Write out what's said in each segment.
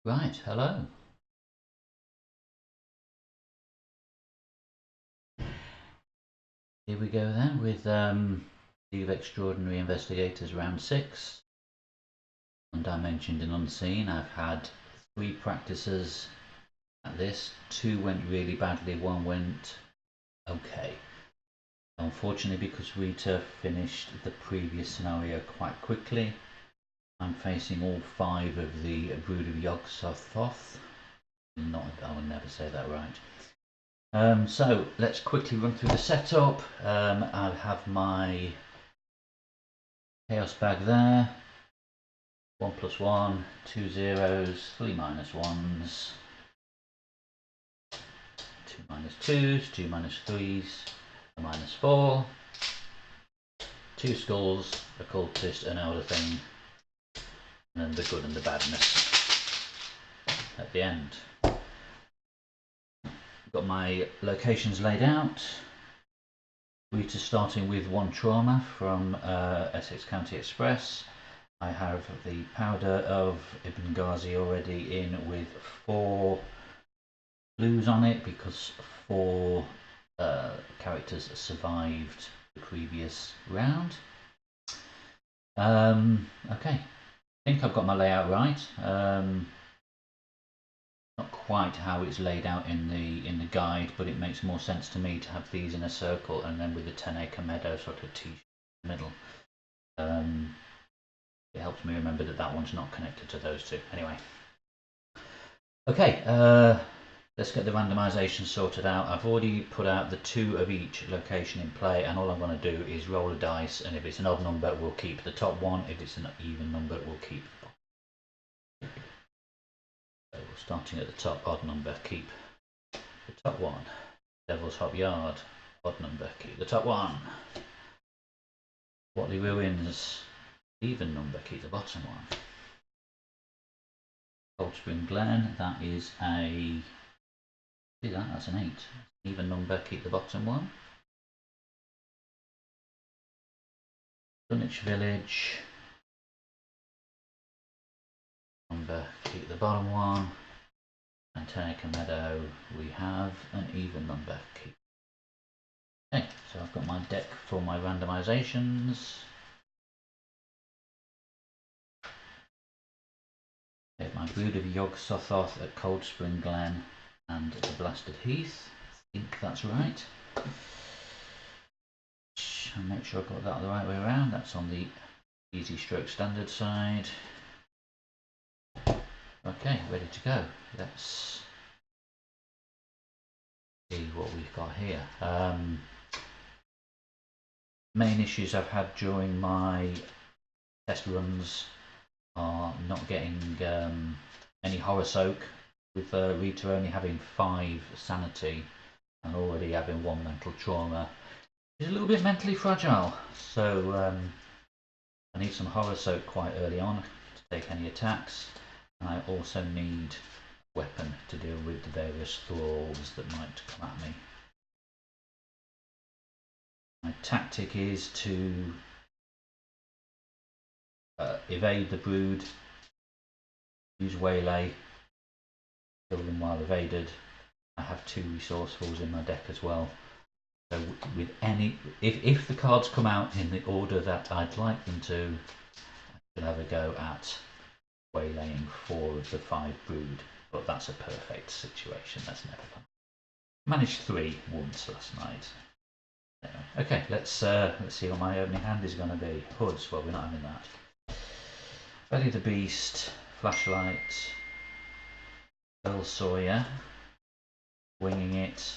Right, hello. Here we go then with League of Extraordinary Investigators Round 6. Undimensioned and Unseen. I've had 3 practices at this. 2 went really badly, 1 went okay. Unfortunately, because Rita finished the previous scenario quite quickly, I'm facing all 5 of the Brood of Yog-Sothoth. I will never say that right. So let's quickly run through the setup. I have my Chaos bag there. 1 plus 1, 2 zeros, 3 minus 1s, 2 minus 2s, 2 minus 3s, a minus 4, 2 skulls, a cultist, an elder thing, and then the good and the badness at the end. Got my locations laid out. Rita starting with 1 trauma from Essex County Express. I have the powder of Ibn Ghazi already in with 4 blues on it because 4 characters survived the previous round. Okay, I think I've got my layout right. Not quite how it's laid out in the guide, but it makes more sense to me to have these in a circle and then with the 10-acre meadow sort of T in the middle. It helps me remember that that one's not connected to those 2. Anyway, okay, let's get the randomization sorted out. I've already put out the 2 of each location in play, and all I'm going to do is roll a dice, and if it's an odd number we'll keep the top one, if it's an even number we'll keep the bottom. So we're starting at the top, odd number, keep the top one. Devil's Hop Yard, odd number, keep the top one. Whatley Ruins, even number, keep the bottom one. Cold Spring Glen, that is a, see that, that's an 8. Even number, keep the bottom one. Dunwich Village, number, keep the bottom one. And 10-acre meadow, we have an even number, keep. Okay, so I've got my deck for my randomizations. I have my Brood of Yog-Sothoth at Cold Spring Glen and the Blasted Heath. I think that's right. I'll make sure I've got that the right way around. That's on the easy stroke standard side. Okay, ready to go. Let's see what we've got here. Main issues I've had during my test runs are not getting any horror soak, with Rita only having 5 sanity and already having 1 mental trauma. She's a little bit mentally fragile, so I need some horror soak quite early on to take any attacks, and I also need a weapon to deal with the various thralls that might come at me. My tactic is to evade the brood, use waylay, kill them while evaded. I have 2 resourcefuls in my deck as well. So with any, if the cards come out in the order that I'd like them to, I can have a go at waylaying 4 of the 5 brood. But that's a perfect situation. That's never fun. Managed 3 once last night. Anyway, okay, let's see what my opening hand is going to be. Hoods. Well, we're not having that. Belly the Beast, Flashlight, Earl Sawyer, Winging It,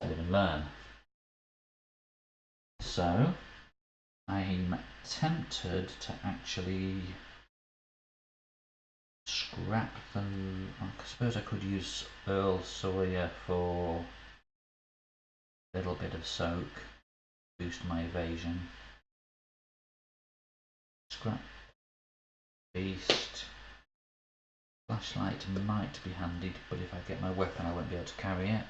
Live and Learn. So I'm tempted to actually scrap them. I suppose I could use Earl Sawyer for a little bit of soak, boost my evasion. Scrap Beast. Flashlight might be handy, but if I get my weapon I won't be able to carry it.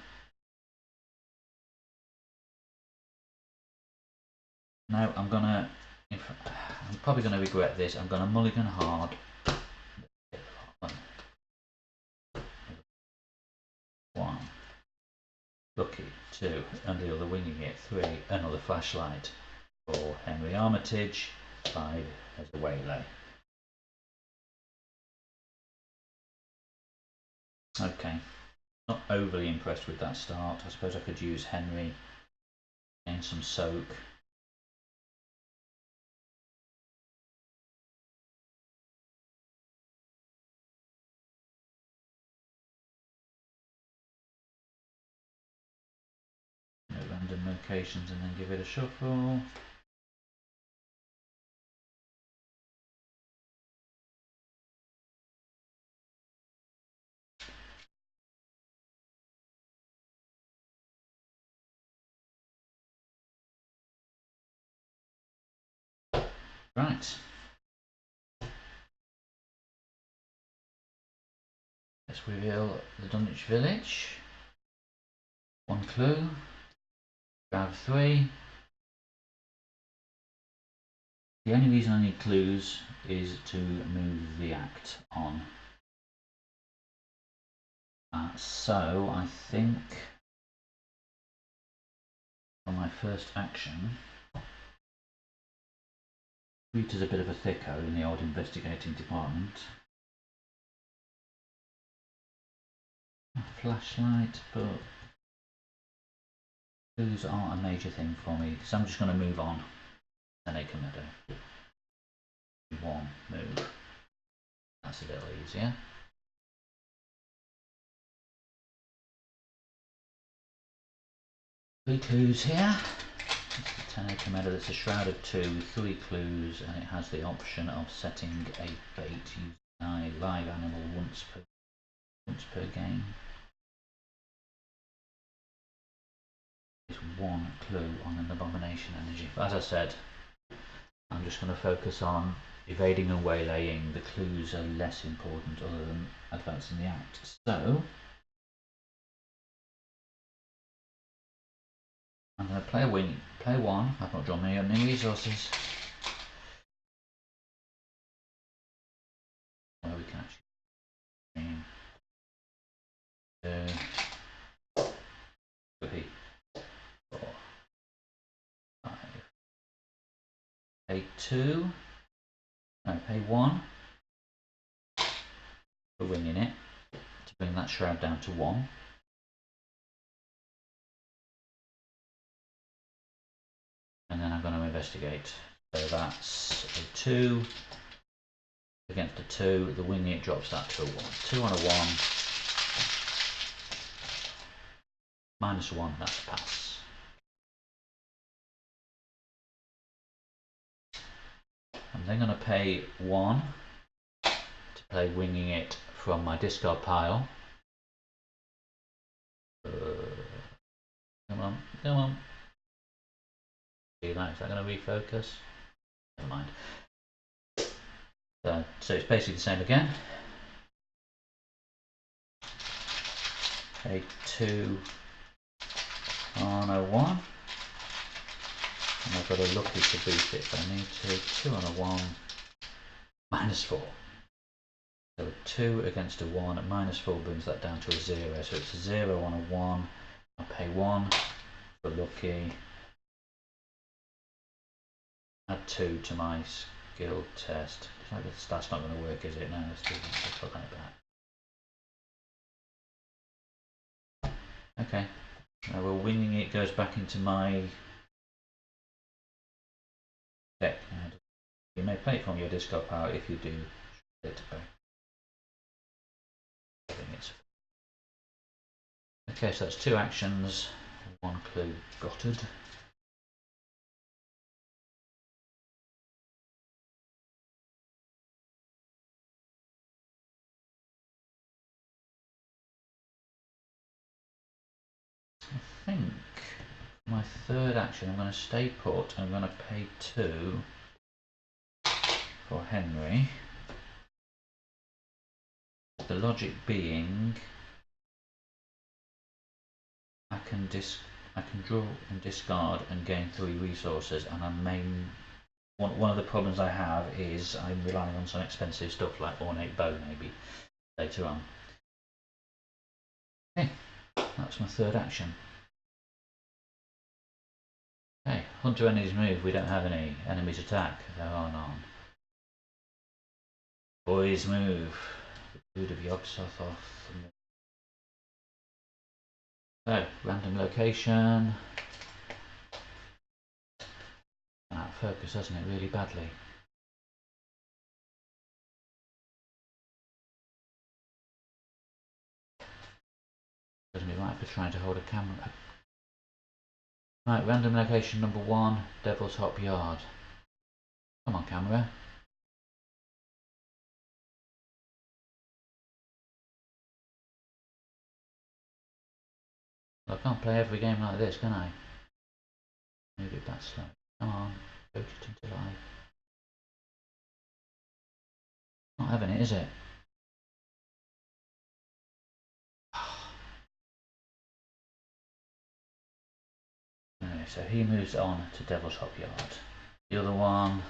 Now I'm probably gonna regret this. I'm gonna mulligan hard. Lucky 2, and the other winging it 3, another flashlight for Henry Armitage, 5 as a waylay. Okay, not overly impressed with that start. I suppose I could use Henry, gain some soak. No random locations and then give it a shuffle. Right. Let's reveal the Dunwich Village. 1 clue. Grab 3. The only reason I need clues is to move the act on. So I think for my first action, Rita's a bit of a thicko in the old investigating department. A flashlight, but clues aren't a major thing for me, so I'm just going to move on. Seneca Meadow. 1 move. That's a little easier. Three clues here. It's the Seneca Meadow. That's a shroud of 2 with 3 clues, and it has the option of setting a bait using a live animal once per game. There's 1 clue on an abomination energy. But as I said, I'm just going to focus on evading and waylaying. The clues are less important other than advancing the act. So I'm going to play 1. I've not drawn any resources. Where we can actually 2, 3, 4, 5. Pay 2. No, pay 1 for winging it to bring that shroud down to 1. And then I'm going to investigate. So that's a 2 against a 2. The winging it drops that to a 1. 2 on a 1. -1, that's a pass. I'm then going to pay 1 to play winging it from my discard pile. Come on, come on. Is that going to refocus? Never mind. So it's basically the same again. Pay 2 on a 1. And I've got a lucky to boost it if I need to. 2 on a 1. -4. So a 2 against a 1 at -4 brings that down to a 0. So it's a 0 on a 1. I pay 1 for lucky. Add 2 to my skill test. That's not going to work, is it? No, let's put that back. Okay. Well, winging it goes back into my deck now. You may play it from your discard pile if you do it back. Okay, so that's 2 actions, 1 clue gutted. I think my third action, I'm going to stay put. I'm going to pay 2 for Henry. The logic being, I can draw and discard and gain 3 resources, and one of the problems I have is I'm relying on some expensive stuff like ornate bow maybe later on. Okay, that's my third action. Okay, hunter enemies move. We don't have any. Enemies attack. There are none. Boys move. The food of Yog-Sothoth. So, random location. That focus, doesn't it, really badly? Doesn't be right for trying to hold a camera. Right, random location number 1, Devil's Hop Yard. Come on, camera. Well, I can't play every game like this, can I? Move it back slow. Come on, coach it into life. Not having it, is it? Anyway, so he moves on to Devil's Hop Yard. The other one,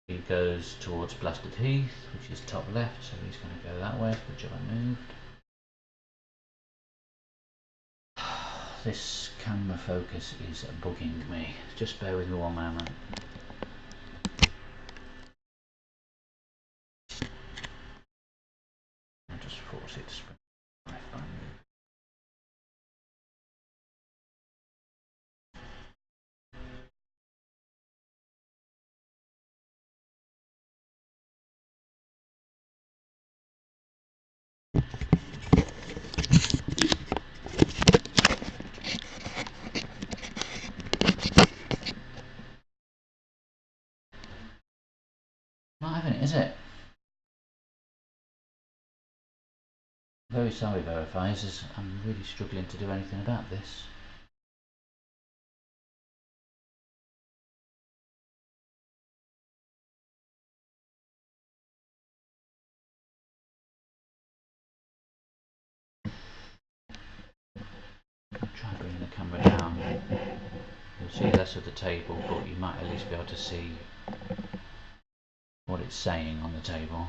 he goes towards Blasted Heath, which is top left, so he's going to go that way. Good job I moved. This camera focus is bugging me. Just bear with me one moment. I'll just force it to spring. Not having it, is it? Very sorry, Verifiers, as I'm really struggling to do anything about this. Try bringing the camera down. You'll see less of the table, but you might at least be able to see what it's saying on the table.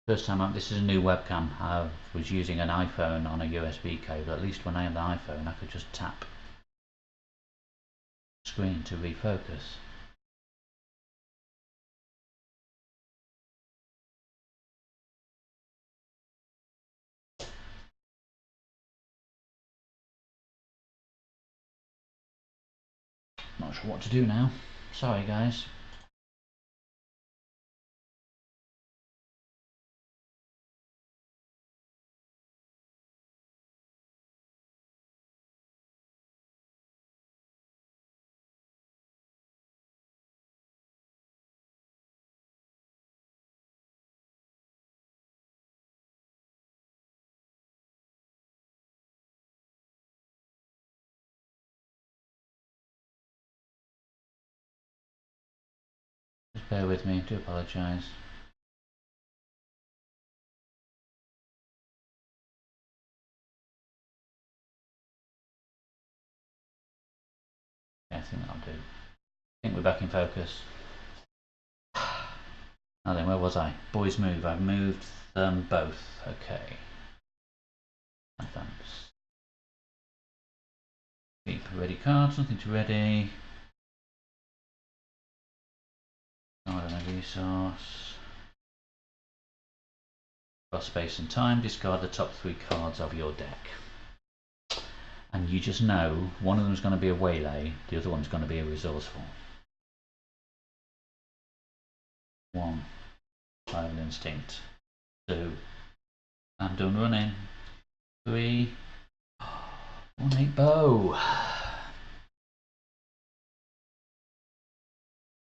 First time up, this is a new webcam. I was using an iPhone on a USB cable. At least when I had the iPhone, I could just tap the screen to refocus. Not sure what to do now. Sorry, guys. Just bear with me. I do apologise. Yeah, I think that'll do. I think we're back in focus. Now then, where was I? Boys move. I've moved them both. Okay. Thanks. Keep ready cards, nothing to ready. Not a resource. Cross space and time, discard the top 3 cards of your deck. And you just know one of them is going to be a waylay, the other one's going to be a resourceful. 1. Survival instinct. 2. I'm done running. 3. 1-8 bow.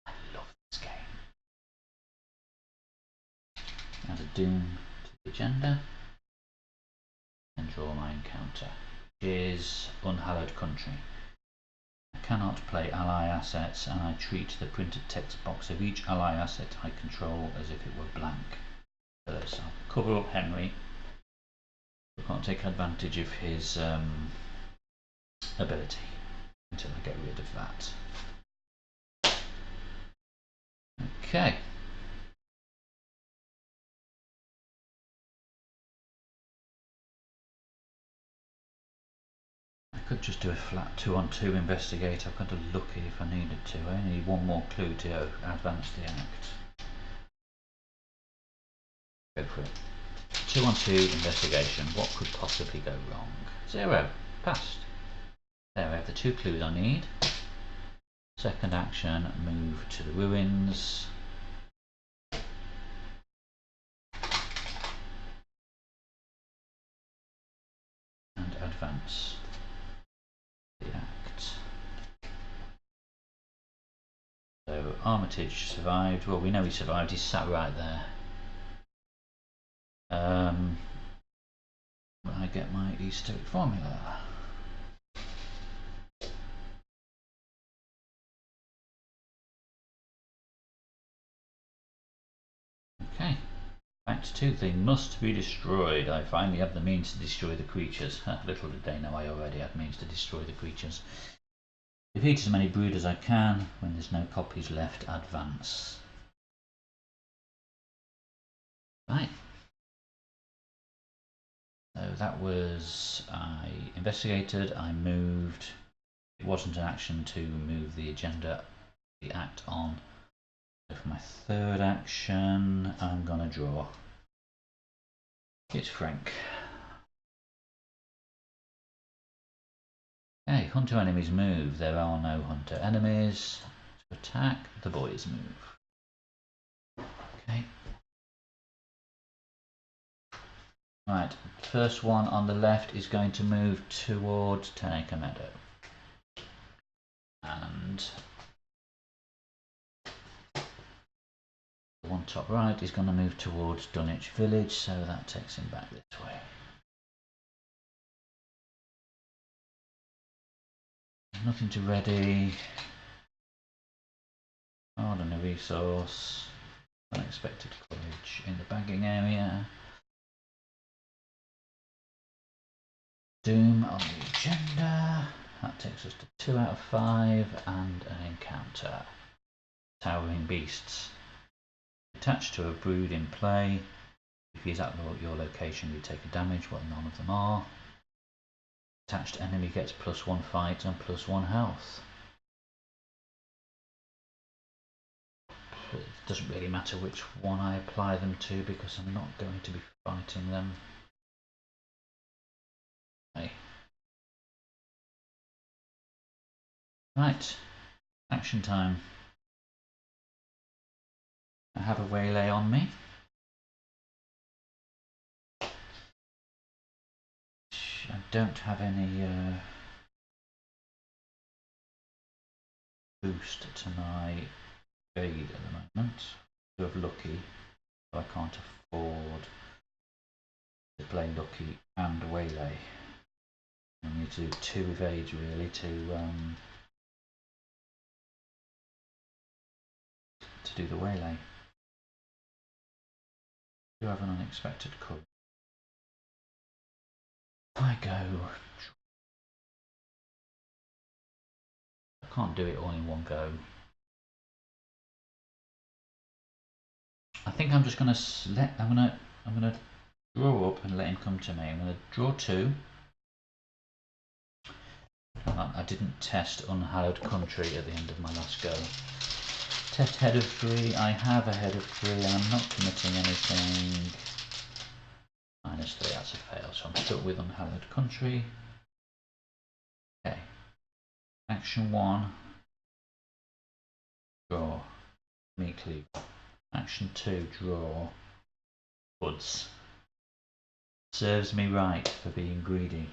I love this game. Add a doom to the agenda and draw my encounter, which is Unhallowed Country. I cannot play ally assets, and I treat the printed text box of each ally asset I control as if it were blank. So I'll cover up Henry. We can't take advantage of his ability until I get rid of that. Okay. I could just do a flat 2-on-2 investigate. I've got a lucky if I needed to. I only need one more clue to advance the act. Go for it. 2-on-2 investigation. What could possibly go wrong? 0. Passed. There I have the 2 clues I need. Second action, move to the ruins. And advance the act. So Armitage survived. Well, we know he survived. He's sat right there. I get my Easter egg formula. Okay. Fact 2, they must be destroyed. I finally have the means to destroy the creatures. Little did they know I already had means to destroy the creatures. Defeat as many brood as I can. When there's no copies left, advance. Right. So that was, I investigated, I moved. It wasn't an action to move the agenda, the act on. So for my third action, I'm gonna draw. It's Frank. Okay, hunter enemies move. There are no hunter enemies. To attack, the boys move. Okay. Right, first one on the left is going to move towards 10-acre meadow. And the one top right is going to move towards Dunwich village, so that takes him back this way. Nothing to ready. Harden a resource. Unexpected courage in the bagging area. Doom on the agenda. That takes us to 2 out of 5 and an encounter. Towering beasts. Attached to a brood in play. If he's at your location, you take a damage, well, none of them are. Attached enemy gets +1 fight and +1 health. It doesn't really matter which one I apply them to because I'm not going to be fighting them. Okay. Right, action time. I have a waylay on me. I don't have any boost to my evade at the moment. I have lucky, but I can't afford to play lucky and waylay. I need to do 2 evades really to do the waylay. Do have an unexpected cover. I go. I can't do it all in one go. I think I'm just gonna I'm gonna draw up and let him come to me. I'm gonna draw 2. I didn't test Unhallowed Country at the end of my last go. Test head of 3. I have a head of 3 and I'm not committing anything. -3, that's a fail, so I'm stuck with Unhallowed Country. Okay. Action 1. Draw. Meat cleaver. Action 2. Draw. Woods. Serves me right for being greedy.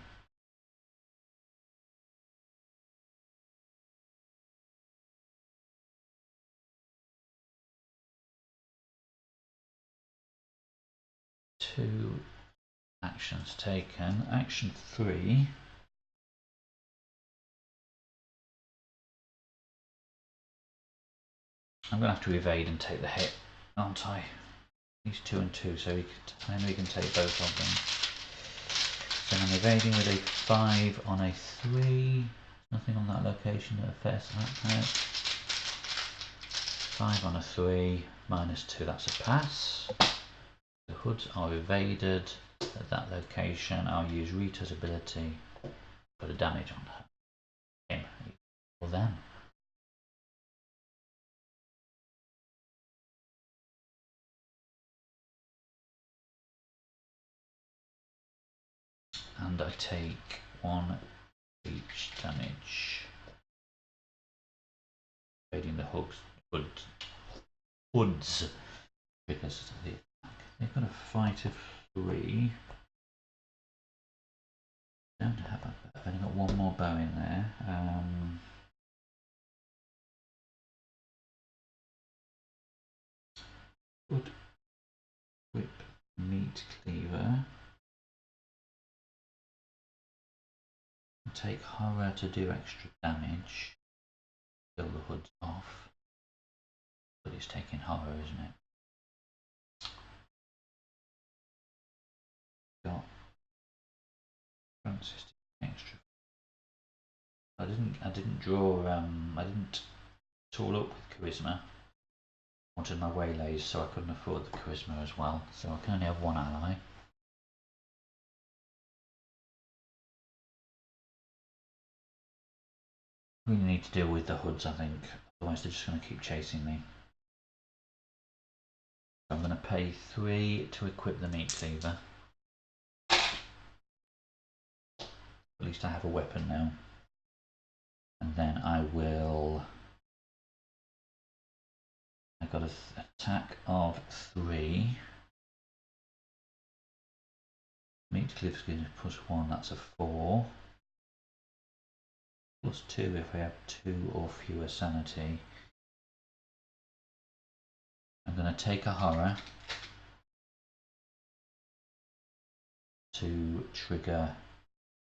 Two actions taken. Action 3. I'm going to have to evade and take the hit, aren't I? He's 2 and 2, so Henry can take both of them. Then I'm evading with a 5 on a 3. Nothing on that location that affects that. 5 on a 3, -2, that's a pass. The hoods are evaded at that location. I'll use Rita's ability, put a damage on her. Him or them. And I take 1 each damage. Evading the hoods because of the attack. They've got a fight of 3. Don't have I've only got 1 more bow in there. Wood whip meat cleaver. Take horror to do extra damage. Kill the hoods off. But it's taking horror, isn't it? Got Francis extra. I didn't draw I didn't tool up with charisma. I wanted my waylays, so I couldn't afford the charisma as well. So I can only have 1 ally. Really need to deal with the hoods, I think. Otherwise they're just going to keep chasing me. I'm going to pay 3 to equip the meat cleaver. At least I have a weapon now. And then I got an attack of 3. Meat cleaver is going to +1, that's a 4. +2 if I have 2 or fewer sanity. I'm going to take a horror to trigger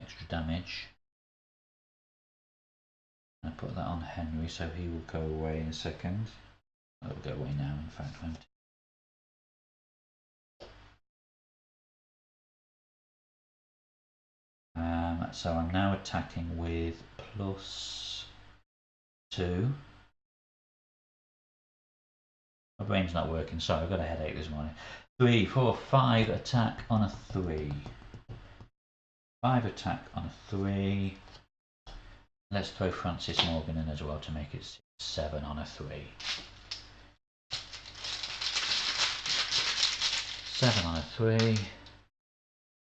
extra damage. I put that on Henry, so he will go away in a second. It'll go away now, in fact. So I'm now attacking with +2. My brain's not working, sorry, I've got a headache this morning. 3, 4, 5 attack on a 3. 5 attack on a 3. Let's throw Francis Morgan in as well to make it 7 on a 3. 7 on a 3.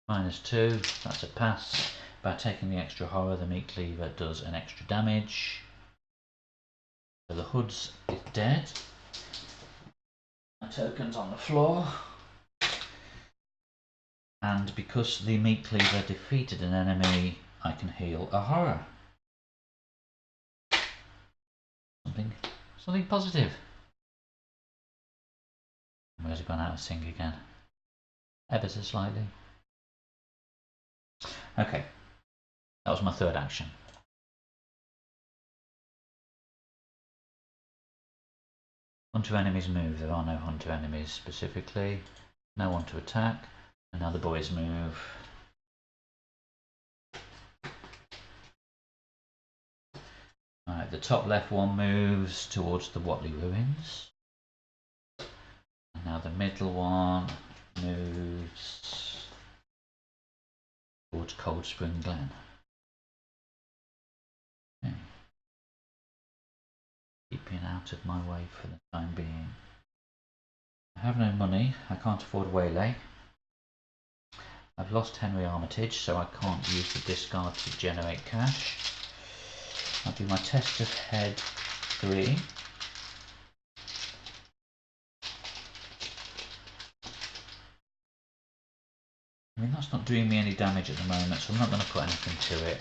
-2, that's a pass. By taking the extra horror, the meat cleaver does an extra damage. So the hoods is dead. My token's on the floor. And because the meat cleaver defeated an enemy, I can heal a horror. Something positive. Where's it gone out of sync again? Ever so slightly. Okay, that was my 3rd action. Hunter enemies move. There are no hunter enemies specifically. No one to attack. And now the boys move. Alright, the top left one moves towards the Whatley ruins. And now the middle one moves towards Cold Spring Glen. Okay. Keeping out of my way for the time being. I have no money, I can't afford waylay. I've lost Henry Armitage, so I can't use the discard to generate cash. I'll do my test of head 3. I mean, that's not doing me any damage at the moment, so I'm not going to put anything to it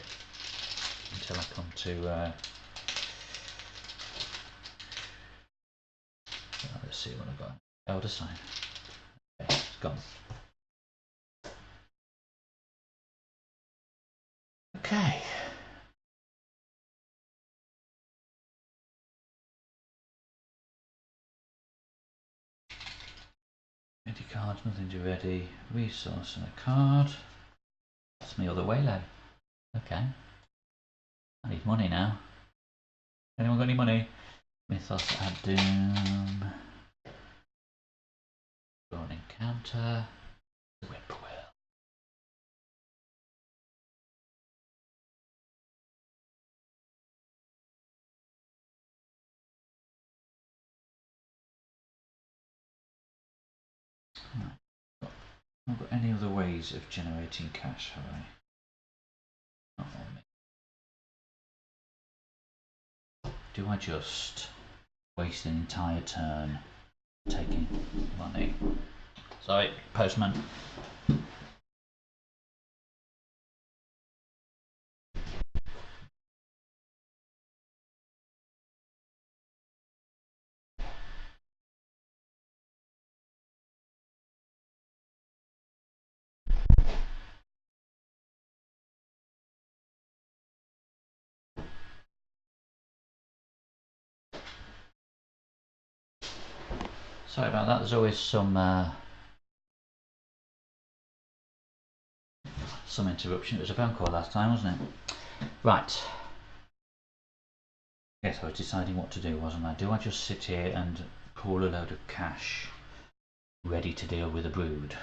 until I come to let's see what I've got. Elder Sign. Okay, it's gone. Okay. Ready cards, nothing to ready. Resource and a card. That's my other waylay. Okay. I need money now. Anyone got any money? Mythos ad doom. Draw an encounter. Whippoorwill. Right. I've got any other ways of generating cash, have I? Not on me. Do I just waste an entire turn taking money? Sorry, postman. Sorry about that, there's always some interruption. It was a phone call last time, wasn't it? Right. Yes, I was deciding what to do, wasn't I? Do I just sit here and pool a load of cash ready to deal with a brood?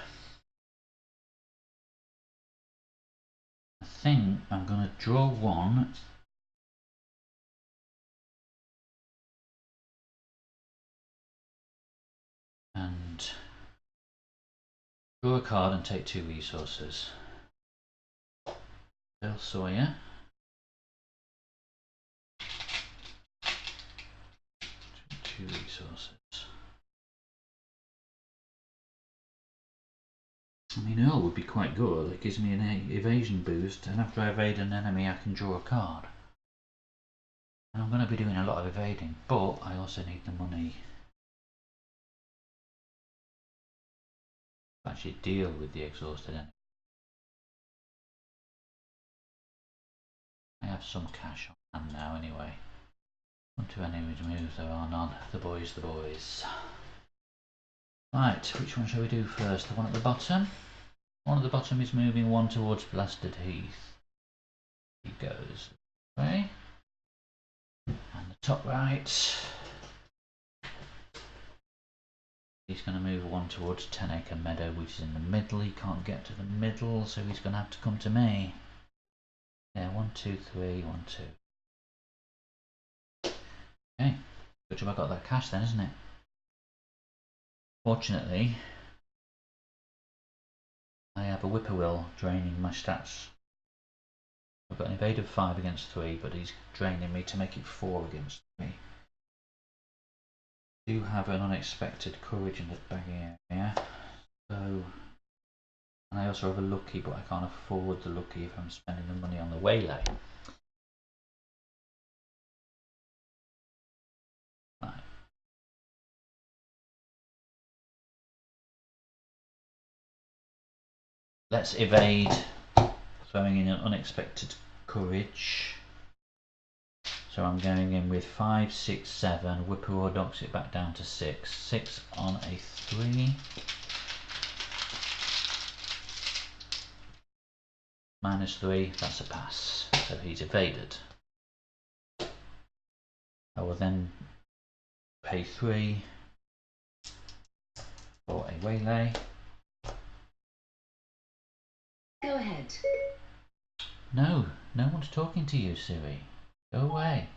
I think I'm going to draw one and draw a card and take 2 resources. Bill Sawyer. Two resources. I mean, Earl would be quite good. It gives me an evasion boost, and after I evade an enemy, I can draw a card. And I'm going to be doing a lot of evading, but I also need the money to actually deal with the exhausted enemy. I have some cash on hand now, anyway. 1, 2 enemies moves, there are none. The boys, the boys. Right, which one shall we do first? The one at the bottom? One at the bottom is moving 1 towards Blasted Heath. He goes away. And the top right, he's going to move 1 towards 10 Acre Meadow, which is in the middle. He can't get to the middle, so he's going to have to come to me. Yeah, 1, 2, 3, 1, 2. Okay, good job I got that cash then, isn't it? Fortunately, I have a Whippoorwill draining my stats. I've got an evade of 5 against 3, but he's draining me to make it 4 against 3. I do have an unexpected courage in the baggy area, so, and I also have a lucky, but I can't afford the lucky if I'm spending the money on the waylay. Right. Let's evade, throwing in an unexpected courage. So I'm going in with 5, 6, 7. Whippoorwill knocks it back down to 6. 6 on a 3. -3, that's a pass. So he's evaded. I will then pay 3 for a waylay. Go ahead. No, no one's talking to you, Siri. Go away.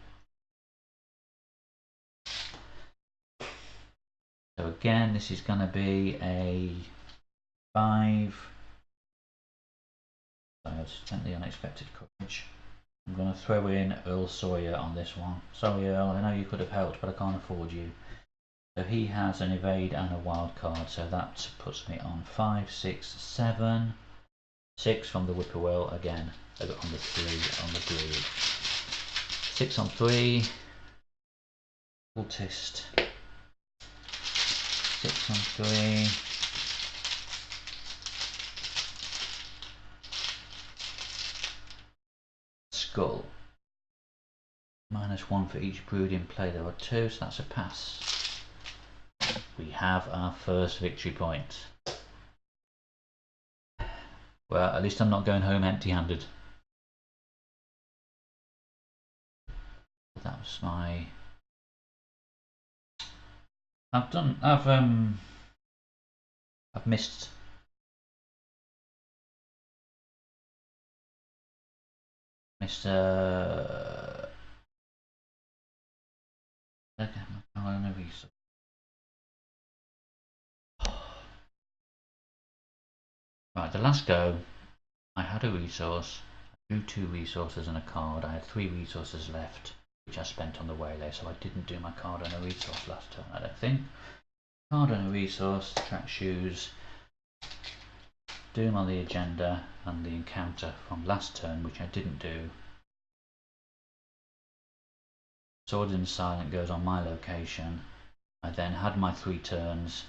So again, this is going to be a 5. So I've spent the unexpected courage. I'm going to throw in Earl Sawyer on this one. Sorry Earl, I know you could have helped, but I can't afford you. So he has an evade and a wild card, so that puts me on 5, 6, 7. 6 from the Whippoorwill again, on the 3 on the brood. 6 on 3. Cultist. 6 on 3. Skull. -1 for each brood in play. There are 2, so that's a pass. We have our first victory point. Well, at least I'm not going home empty-handed. That was my... I've missed okay, right, the last go I had a resource, I drew 2 resources and a card. I had 3 resources left, which I spent on the waylay, so I didn't do my card and a resource last turn, I don't think. Card and a resource, track shoes, Doom on the agenda, and the encounter from last turn, which I didn't do. Sword in Silent goes on my location. I then had my 3 turns.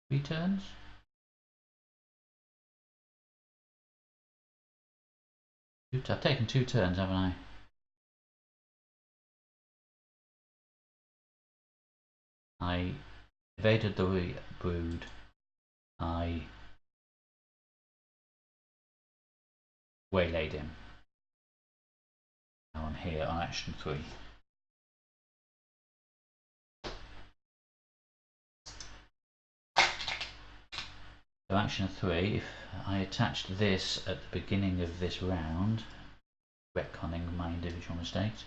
3 turns? I've taken 2 turns, haven't I? I evaded the brood. I waylaid him. Now I'm here on action 3. So action 3, if I attached this at the beginning of this round, retconning my individual mistakes,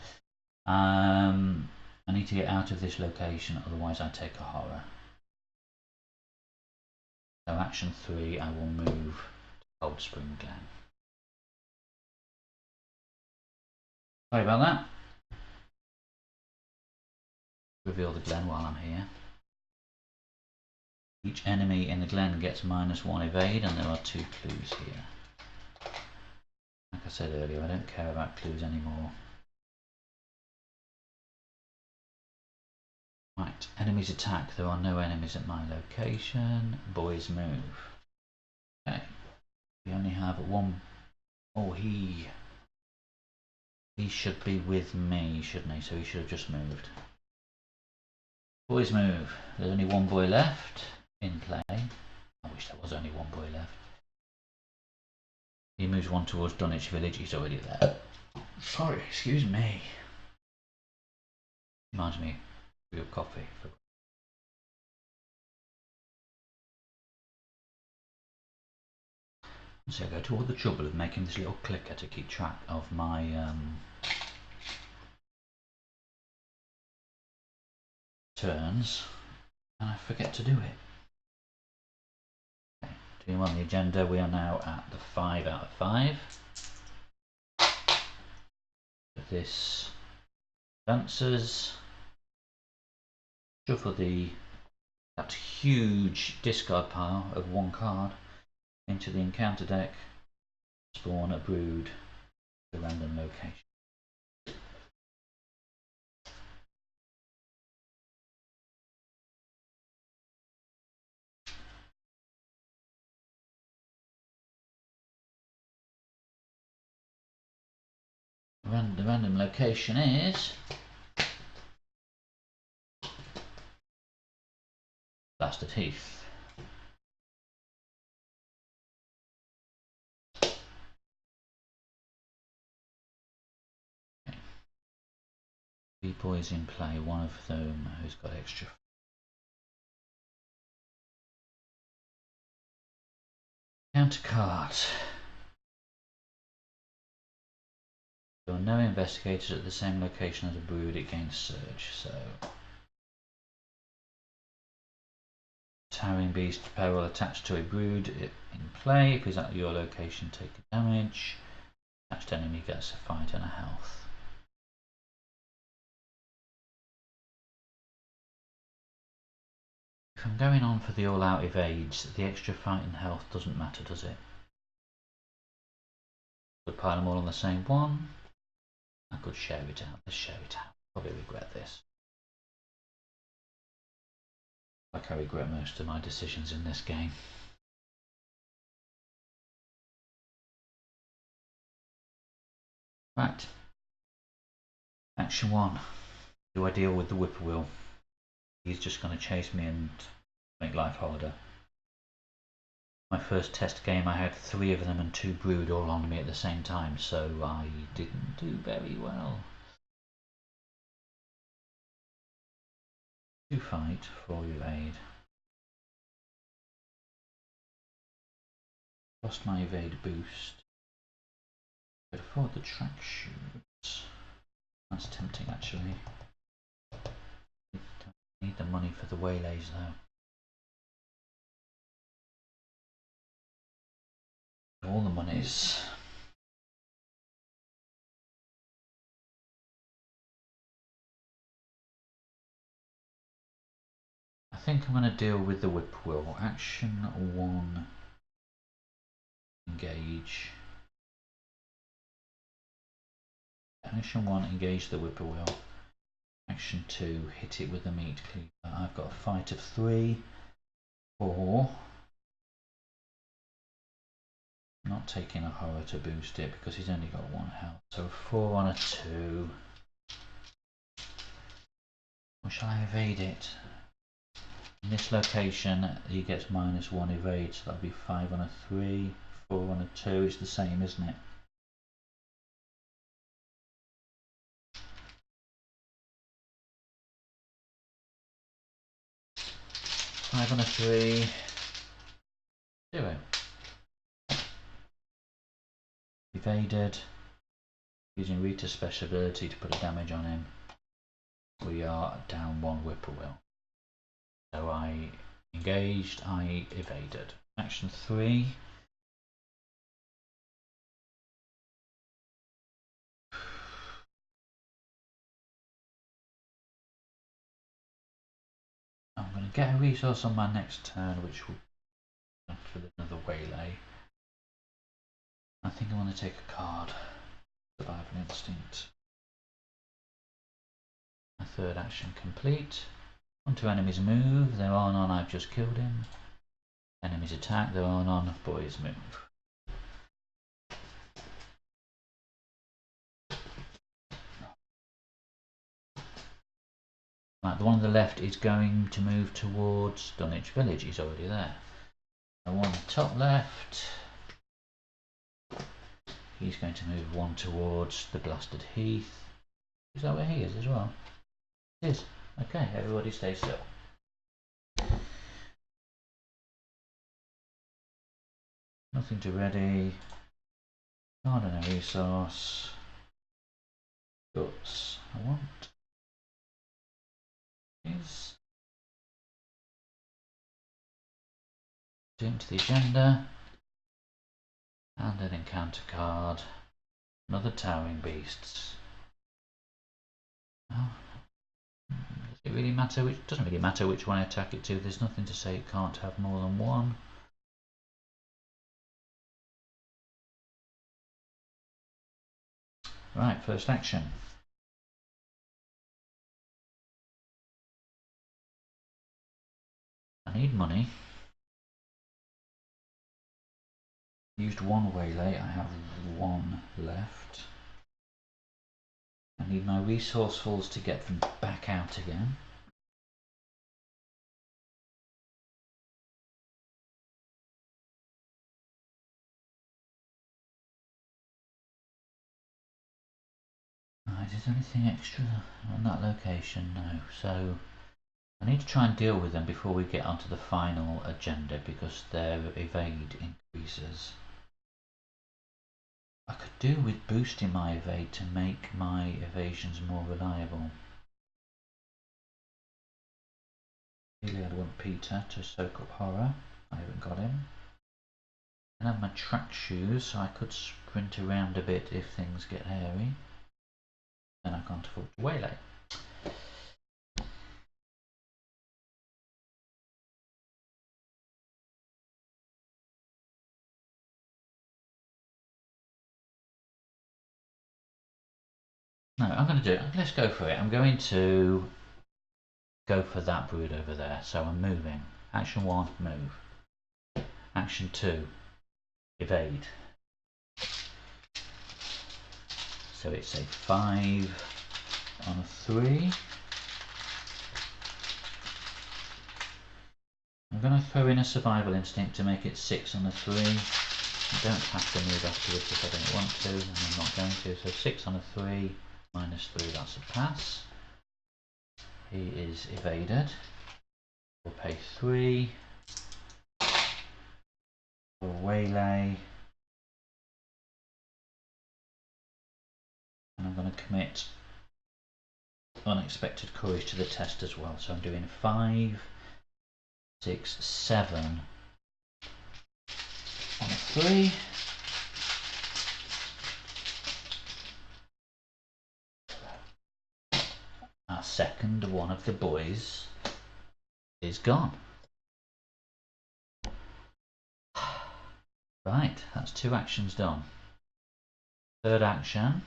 I need to get out of this location, otherwise I take a horror. So action 3, I will move to Cold Spring Glen. Sorry about that. Reveal the Glen while I'm here. Each enemy in the Glen gets -1 evade, and there are 2 clues here. Like I said earlier, I don't care about clues anymore. Right, enemies attack. There are no enemies at my location. Boys move. Okay, we only have 1. Oh, he should be with me, shouldn't he? So he should have just moved. Boys move. There's only 1 boy left in play. I wish there was only 1 boy left. He moves 1 towards Dunwich Village. He's already there. Sorry, excuse me. Reminds me of your coffee. So I go to all the trouble of making this little clicker to keep track of my turns, and I forget to do it. Okay, Doom on the agenda, we are now at the 5 out of 5. This advances. Shuffle that huge discard pile of 1 card into the encounter deck. Spawn a brood to a random location. The random location is Bastard Heath. Okay. 3 boys in play, 1 of them who's got extra. Counter card. There are no investigators at the same location as a brood, it gains surge, so Towering Beast peril attached to a brood in play. If he's at your location, take a damage. Attached enemy gets a fight and a health. If I'm going on for the all-out evades, the extra fight and health doesn't matter, does it? Could pile them all on the same one. I could share it out. Let's share it out. Probably regret this. Like I regret most of my decisions in this game. Right. Action 1. Do I deal with the whippoorwill? He's just going to chase me and make life harder. My first test game I had 3 of them and 2 brood all on me at the same time, so I didn't do very well. 2 fight, 4 evade. Lost my evade boost. Could afford the track shoes. That's tempting actually. Need the money for the waylays though. All the monies. I think I'm going to deal with the whippoorwill. Action 1. Engage. Action 1, engage the whippoorwill. Action 2, hit it with the meat cleaver. I've got a fight of 3, 4. Not taking a horror to boost it because he's only got 1 health. So 4 on a 2. Or shall I evade it? In this location he gets -1 evade, so that'll be 5 on a 3, 4 on a 2. It's the same, isn't it? Five on a 3, 0. Evaded. Using Rita's special ability to put a damage on him. We are down 1 whippoorwill. So I engaged, I evaded. Action 3. I'm going to get a resource on my next turn, which will be for another waylay. I think I want to take a card. Survival instinct. My third action complete. Onto enemy's move. They're on. I've just killed him. Enemy's attack. They're on. Boy's move. Right, the one on the left is going to move towards Dunwich Village. He's already there. The one on the top left, he's going to move 1 towards the Blasted Heath. Is that where he is as well? It is. Okay, everybody stay still. Nothing to ready. Card and a resource. Guts. I want is into the agenda. And an encounter card. Another Towering Beasts. Oh. Does it really matter which? Doesn't really matter which one I attack it to. There's nothing to say it can't have more than 1. Right, first action. I need money. Used 1 waylay, I have 1 left. I need my resourcefuls to get them back out again. Right, is there anything extra on that location? No. So I need to try and deal with them before we get onto the final agenda because their evade increases. I could do with boosting my evade to make my evasions more reliable. Really, I'd want Peter to soak up horror. I haven't got him. I have my track shoes, so I could sprint around a bit if things get hairy. And I can't afford to waylay. No, I'm going to do it. Let's go for it. I'm going to go for that brood over there. So I'm moving. Action 1, move. Action 2, evade. So it's a 5 on a 3. I'm going to throw in a survival instinct to make it 6 on a 3. I don't have to move afterwards if I don't want to, and I'm not going to. So 6 on a 3, -3, that's a pass. He is evaded. We'll pay 3 for waylay. And I'm going to commit unexpected courage to the test as well. So I'm doing 5, 6, 7 on a 3. Our second one of the boys is gone. Right, that's 2 actions done. Third action.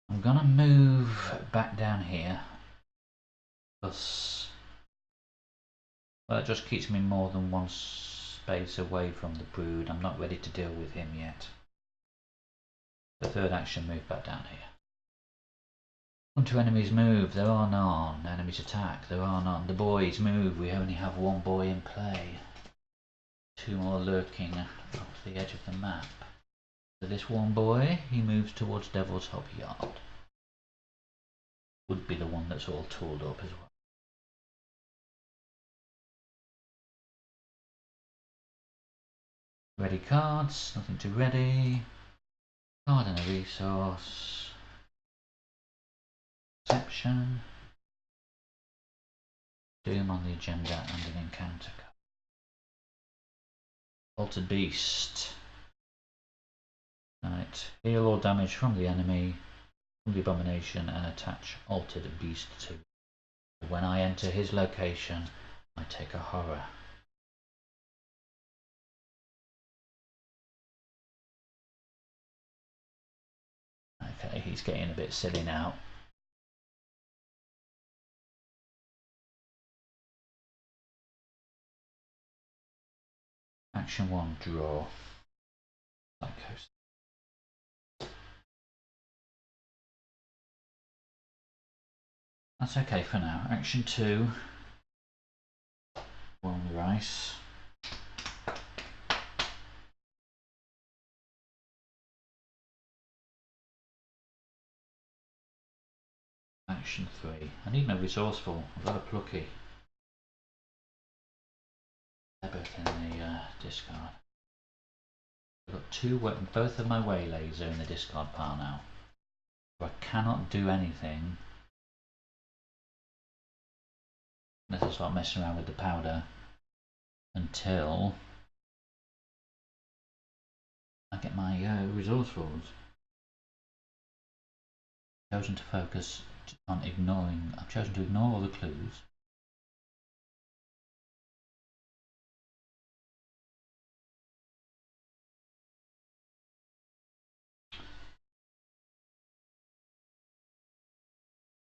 I'm gonna move back down here because, well, it just keeps me more than one space away from the brood. I'm not ready to deal with him yet. The third action, move back down here. Onto enemies move, there are none. Enemies attack, there are none. The boys move, we only have 1 boy in play. 2 more lurking off the edge of the map. So this 1 boy, he moves towards Devil's Hop Yard. Would be the one that's all tooled up as well. Ready cards, nothing to ready. Card and a resource. Perception. Doom on the agenda and an encounter card. Altered Beast. Right, heal all damage from the enemy, from the abomination, and attach Altered Beast to. When I enter his location, I take a horror. Okay, he's getting a bit silly now. Action 1, draw. Psychosis. That's okay for now. Action 2, 1 rice. Action 3. I need no resourceful. I've got a plucky. They're both in the discard. I've got 2, both of my waylays are in the discard pile now. So I cannot do anything unless I start messing around with the powder until I get my resourcefuls. I've chosen to focus on ignoring. I've chosen to ignore all the clues.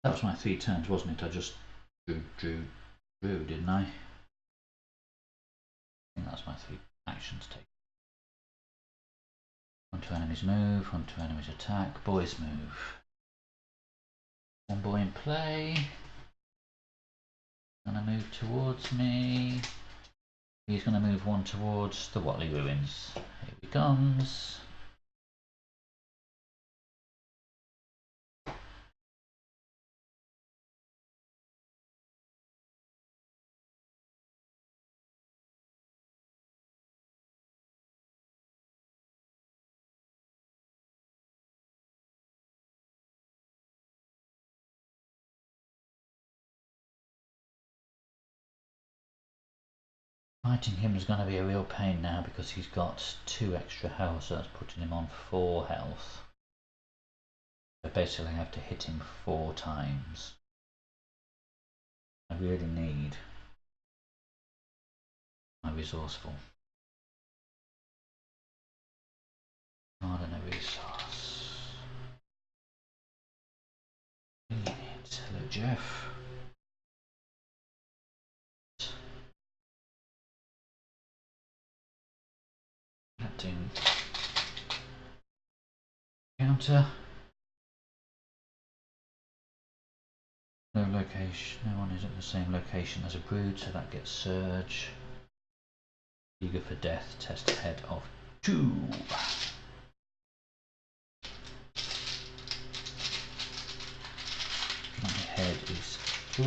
That was my 3 turns, wasn't it? I just drew, didn't I? I think that's my 3 actions taken. Onto enemies move, onto enemies attack, boys move. 1 boy in play. Gonna move towards me. He's gonna move 1 towards the Watley Ruins. Here he comes. Fighting him is going to be a real pain now because he's got 2 extra health, so that's putting him on 4 health. I basically have to hit him 4 times. I really need my resourceful. Card and a resource. Hello, Jeff. Acting counter. No location. No one is at the same location as a brood, so that gets surge. Eager for death. Test head of 2. My head is 3.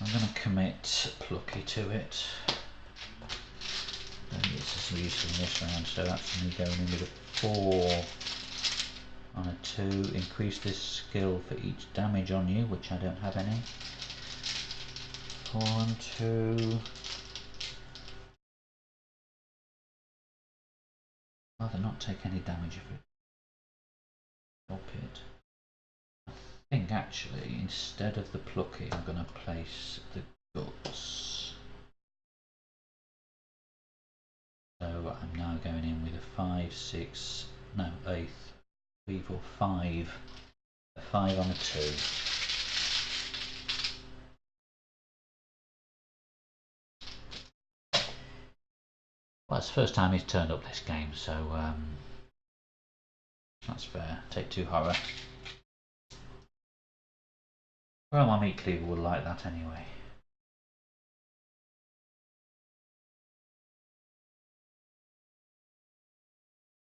I'm going to commit Plucky to it. I think it's as useful in this round, so that's me going in with a 4 on a 2. Increase this skill for each damage on you, which I don't have any. 4 and 2. Rather not take any damage if it help it. I think actually instead of the Plucky I'm going to place the Guts. So I'm now going in with a 5, 6, no 8, 3, 4, 5. A 5 on a 2. Well, it's the first time he's turned up this game, so that's fair. Take 2 horror. Well, my meat cleaver will like that anyway.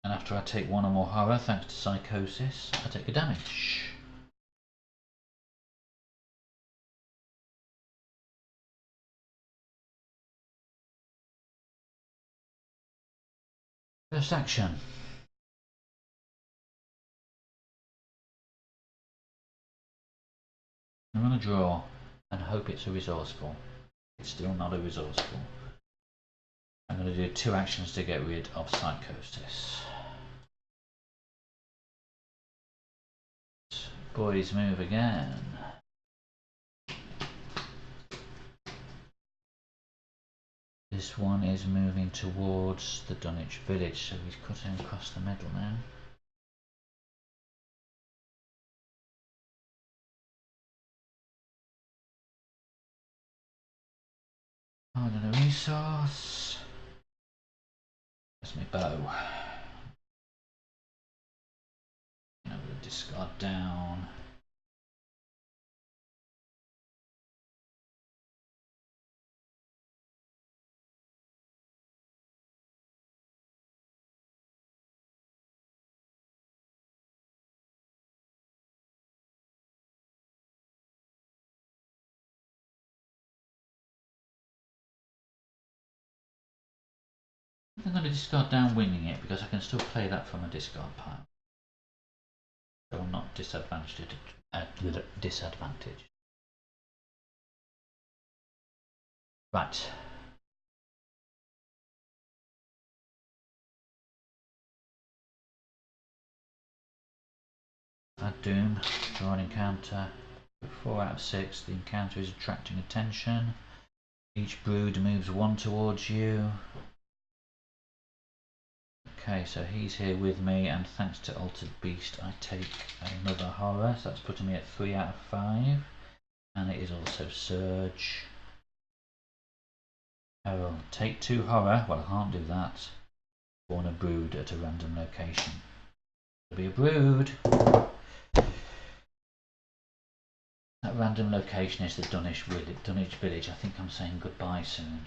And after I take 1 or more horror, thanks to Psychosis, I take a damage. First action. I'm going to draw and hope it's a resourceful. It's still not a resourceful. I'm going to do 2 actions to get rid of Psychosis. Boys move again. This one is moving towards the Dunwich village, so he's cutting across the middle now. Harden a resource. That's my bow. Now we'll discard down. I'm going to discard down winning it because I can still play that from a discard pile. So I'm not disadvantaged at disadvantage. Right. Add Doom, draw an encounter. 4 out of 6, the encounter is attracting attention. Each brood moves 1 towards you. Okay, so he's here with me, and thanks to Altered Beast I take another horror, so that's putting me at 3 out of 5. And it is also Surge. I will take 2 horror, well I can't do that. Spawn a brood at a random location. There'll be a brood. That random location is the Dunwich village. I think I'm saying goodbye soon.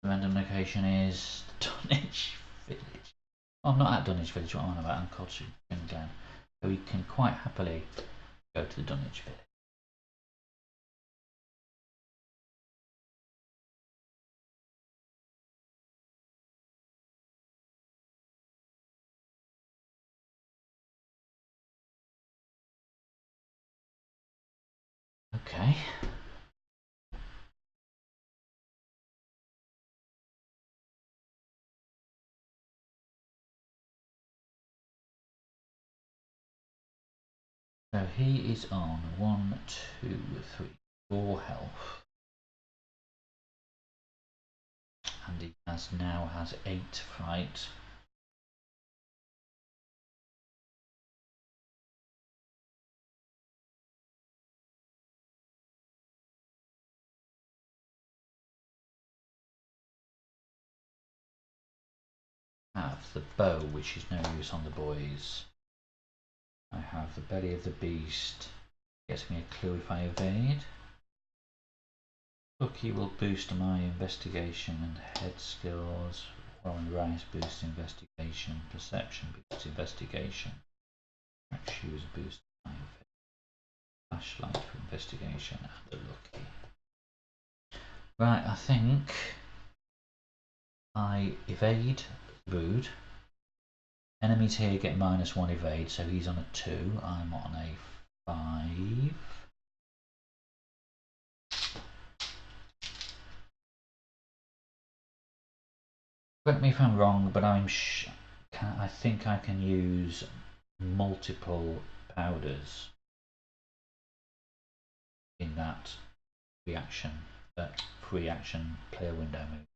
The random location is Dunwich village. Oh, I'm not at Dunwich village, what am I on about? I'm Codswell Glen. So we can quite happily go to the Dunwich village. Okay. So he is on 1, 2, 3, 4 health. And he now has 8 fright. have the bow, which is no use on the boys. I have the belly of the beast. Gets me a clue if I evade. Cookie will boost my investigation and head skills. Warren Rice boosts investigation. Perception boosts investigation. Black shoes boost my flashlight for investigation and a lucky. Right, I think I evade Brood. Enemies here get -1 evade, so he's on a 2. I'm on a 5. Correct me if I'm wrong, but I think I can use multiple powders in that reaction, free action player window move.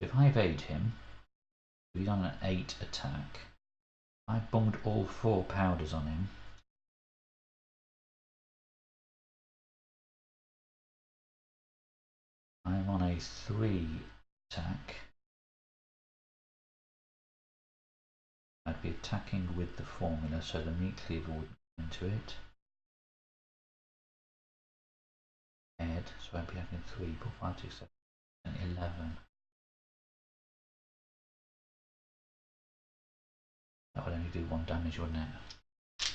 If I evade him, he's on an 8 attack. I bunged all 4 powders on him. I'm on a 3 attack. I'd be attacking with the formula, so the meat cleaver wouldn't go into it. Head, so I'd be having 3, 4, 5, 6, 7, 11. That would only do 1 damage, wouldn't it?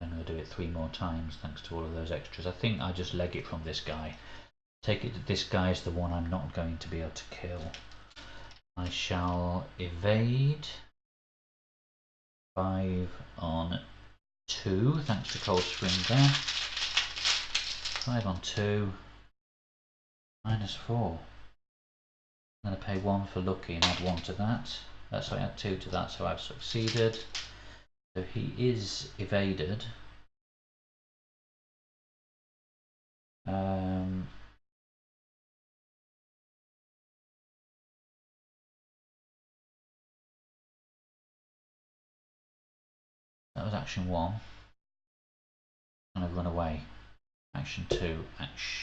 Then I'll do it 3 more times thanks to all of those extras. I think I just leg it from this guy. Take it that this guy is the one I'm not going to be able to kill. I shall evade 5 on 2, thanks to Cold Spring there. 5 on 2, -4. I'm going to pay 1 for lucky and add 1 to that. Sorry, add 2 to that, so I've succeeded. So he is evaded. That was action 1. I'm going to run away. Action 2.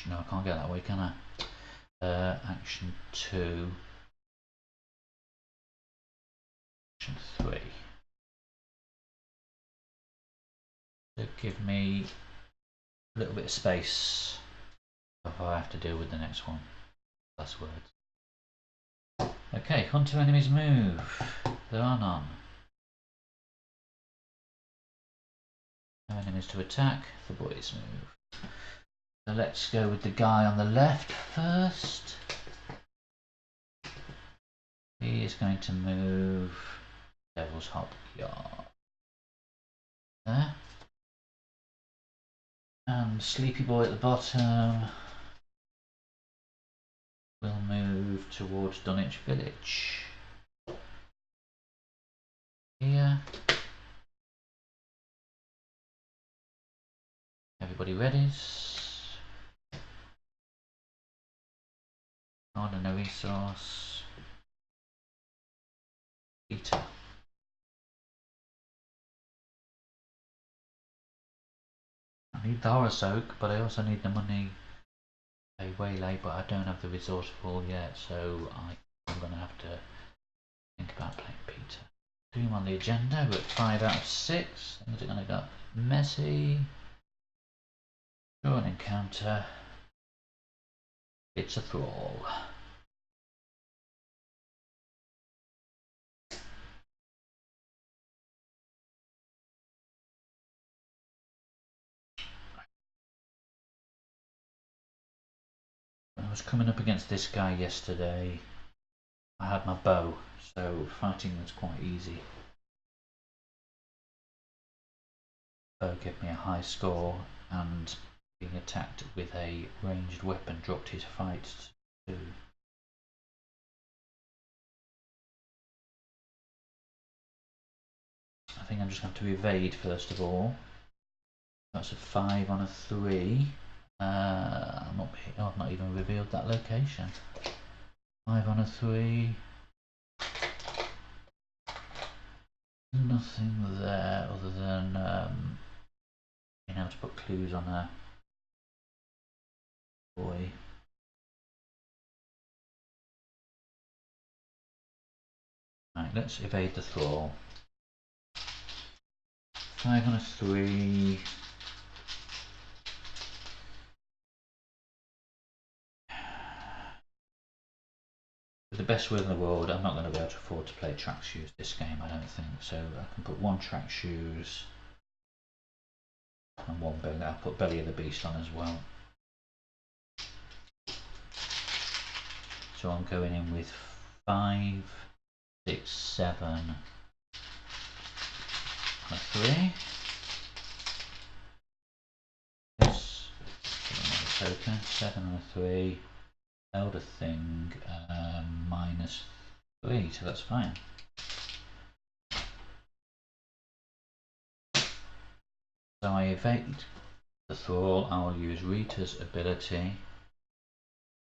No, I can't get that way, can I? Action 2. Action 3. So give me a little bit of space before I have to deal with the next one. Last words. Okay, hunter enemies move. There are none. No enemies to attack, the boys move. So let's go with the guy on the left first. He is going to move Devil's Hop Yard. There. And Sleepy Boy at the bottom will move towards Dunwich Village. Here. Everybody ready? Order a resource. Peter. I need the horror soak, but I also need the money. A waylay, but I don't have the resource full yet, so I'm going to have to think about playing Peter. Doom on the agenda, we're at 5 out of 6. Things are going to go messy. Draw an encounter. It's a thrall. I was coming up against this guy yesterday. I had my bow, so fighting was quite easy. Bow gave me a high score, and being attacked with a ranged weapon dropped his fight to 2. I think I'm just going to evade first of all. That's a 5 on a 3. I've not even revealed that location. 5 on a 3. Nothing there other than being able to put clues on a boy. let's evade the thrall. 5 on a 3. With the best will in the world, I'm not going to be able to afford to play track shoes this game, I don't think. So I can put 1 track shoes and 1 belly. I'll put belly of the beast on as well. So I'm going in with 5, 6, 7 on a 3. Yes, token 7 on a 3. Elder thing -3, so that's fine. So I evade the thrall. I'll use Rita's ability.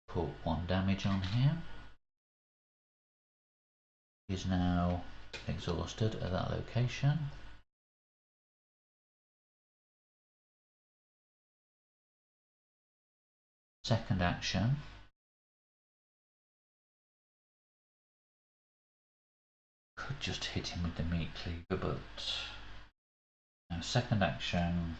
Put 1 damage on him. He's now exhausted at that location. Second action. Could just hit him with the meat cleaver, but now second action.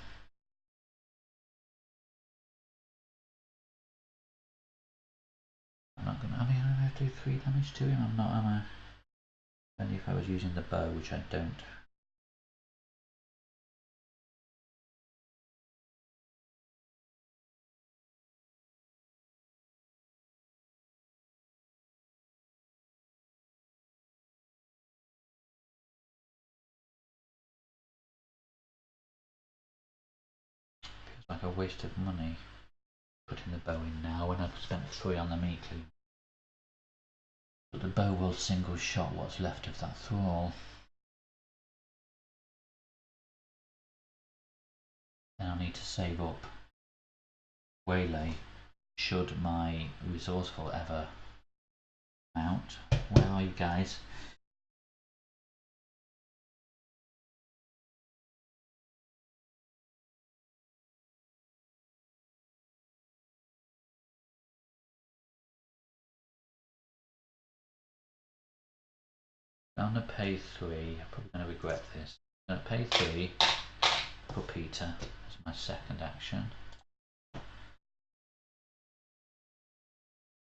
I'm not gonna. I mean, I'm gonna have to do 3 damage to him. I'm not, am I? Only if I was using the bow, which I don't. Feels like a waste of money putting the bow in now when I've spent 3 on the meat cleaver. But the bow will single shot what's left of that thrall. Then I need to save up waylay should my resourceful ever mount. Where are you guys? I'm going to pay 3. I'm probably going to regret this. I'm going to pay 3 for Peter as my second action.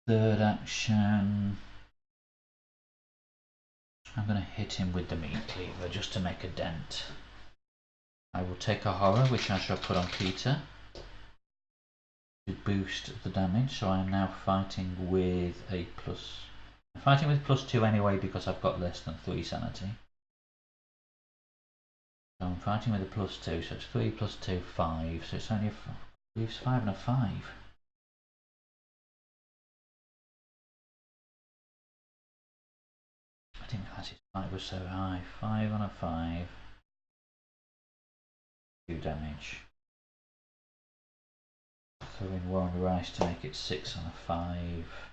Third action. I'm going to hit him with the meat cleaver just to make a dent. I will take a horror, which I shall put on Peter to boost the damage. So I am now fighting with a plus. I'm fighting with +2 anyway because I've got less than 3 sanity. So I'm fighting with a +2, so it's 3 + 2, 5. So it's only leaves 5 and a 5. I didn't realize his fight was so high. 5 on a 5. 2 damage. Throw in Warren Rice to make it 6 on a 5.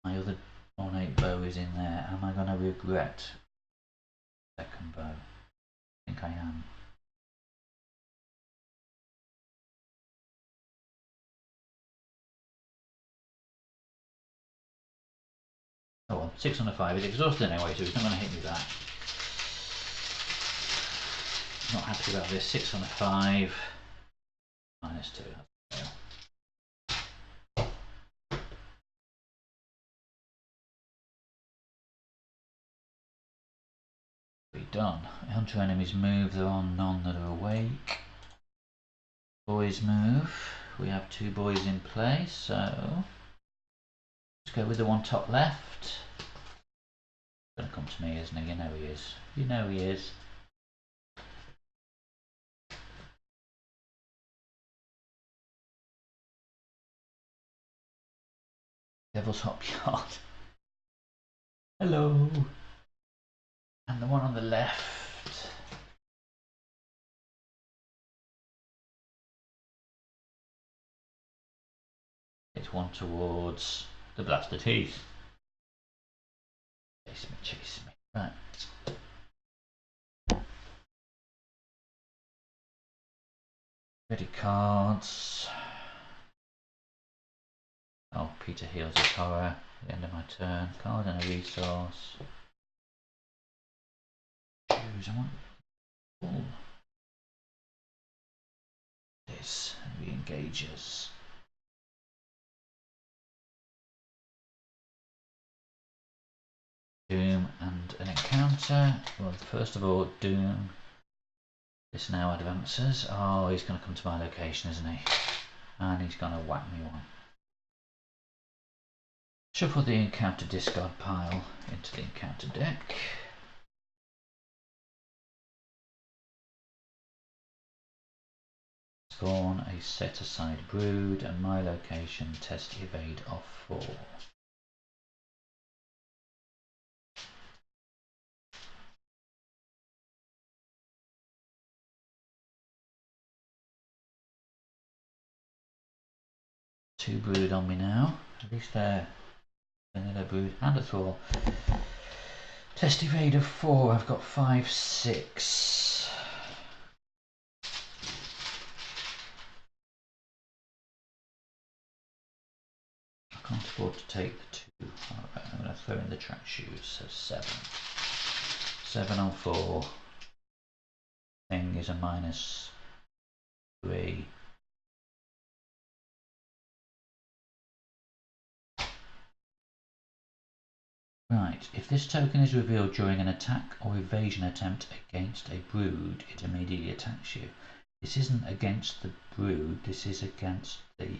My other ornate bow is in there. Am I going to regret second bow? I think I am. Oh well, 6 on a 5 is exhausted anyway, so he's not going to hit me back. Not happy about this. 6 on a 5. -2. Be done. Hunter enemies move. There are none that are awake. Boys move. We have 2 boys in play, so let's go with the one top left. He's gonna come to me, isn't he? You know he is. You know he is. Devil's Hop Yard. Hello. And the one on the left. It's one towards the Blasted Heath. Chase me, chase me. Right. Ready cards. Oh, Peter heals his horror. the end of my turn. Card and a resource. Choose. I want all this. Re-engages. Doom and an encounter. Well, first of all, Doom. This now advances. Oh, he's going to come to my location, isn't he? And he's going to whack me one. Shuffle the encounter discard pile into the encounter deck. Spawn a set aside brood and my location test evade of 4. Two brood on me now. At least they're vanilla brood and a thaw. Test evade of 4. I've got 5, 6. I can't afford to take the 2. Alright, I'm going to throw in the track shoes. So 7. 7 on 4. Thing is a -3. Right, if this token is revealed during an attack or evasion attempt against a brood, it immediately attacks you. This isn't against the brood, this is against the...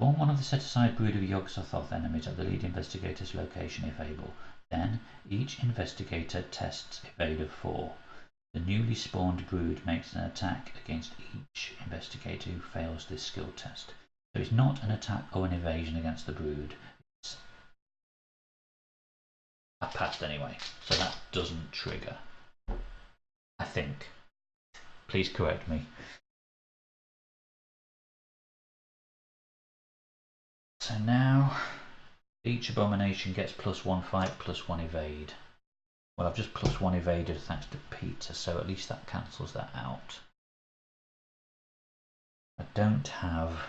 Form one of the set-aside brood of Yog-Sothoth enemies at the lead investigator's location if able. Then, each investigator tests evade of 4. The newly spawned brood makes an attack against each investigator who fails this skill test. So it's not an attack or an evasion against the brood. I passed anyway, so that doesn't trigger. I think. Please correct me. So now each abomination gets +1 fight, +1 evade. Well, I've just +1 evaded thanks to Peter, so at least that cancels that out. I don't have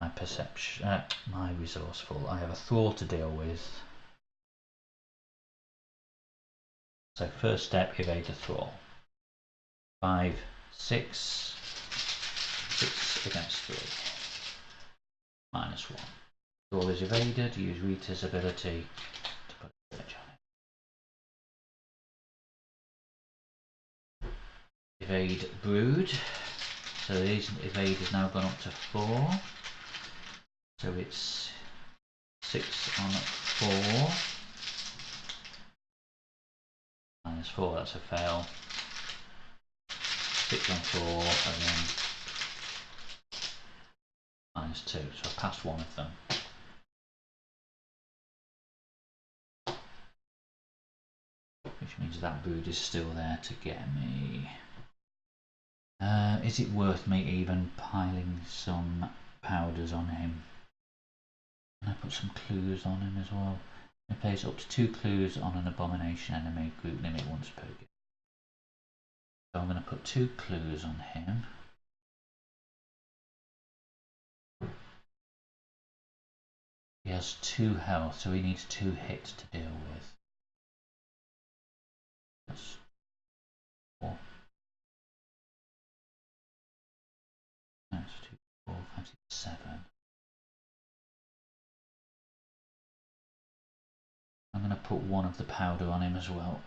my perception, my resourceful. I have a thaw to deal with. So first step, evade the thaw. 5, 6, 6 against 3. -1. Thaw is evaded. Use Rita's ability to put a edge on it. Evade brood. So these evade has now gone up to 4. So it's 6 on 4. -4, that's a fail. 6 on 4 and then -2. So I passed one of them. Which means that brood is still there to get me. Is it worth me even piling some powders on him? And I put some clues on him as well. I place up to 2 clues on an abomination enemy, group limit once per game. So I'm going to put 2 clues on him. He has 2 health, so he needs 2 hits to deal with. That's 4. That's 2, 4, 5, 6, 7. I'm going to put 1 of the powder on him as well.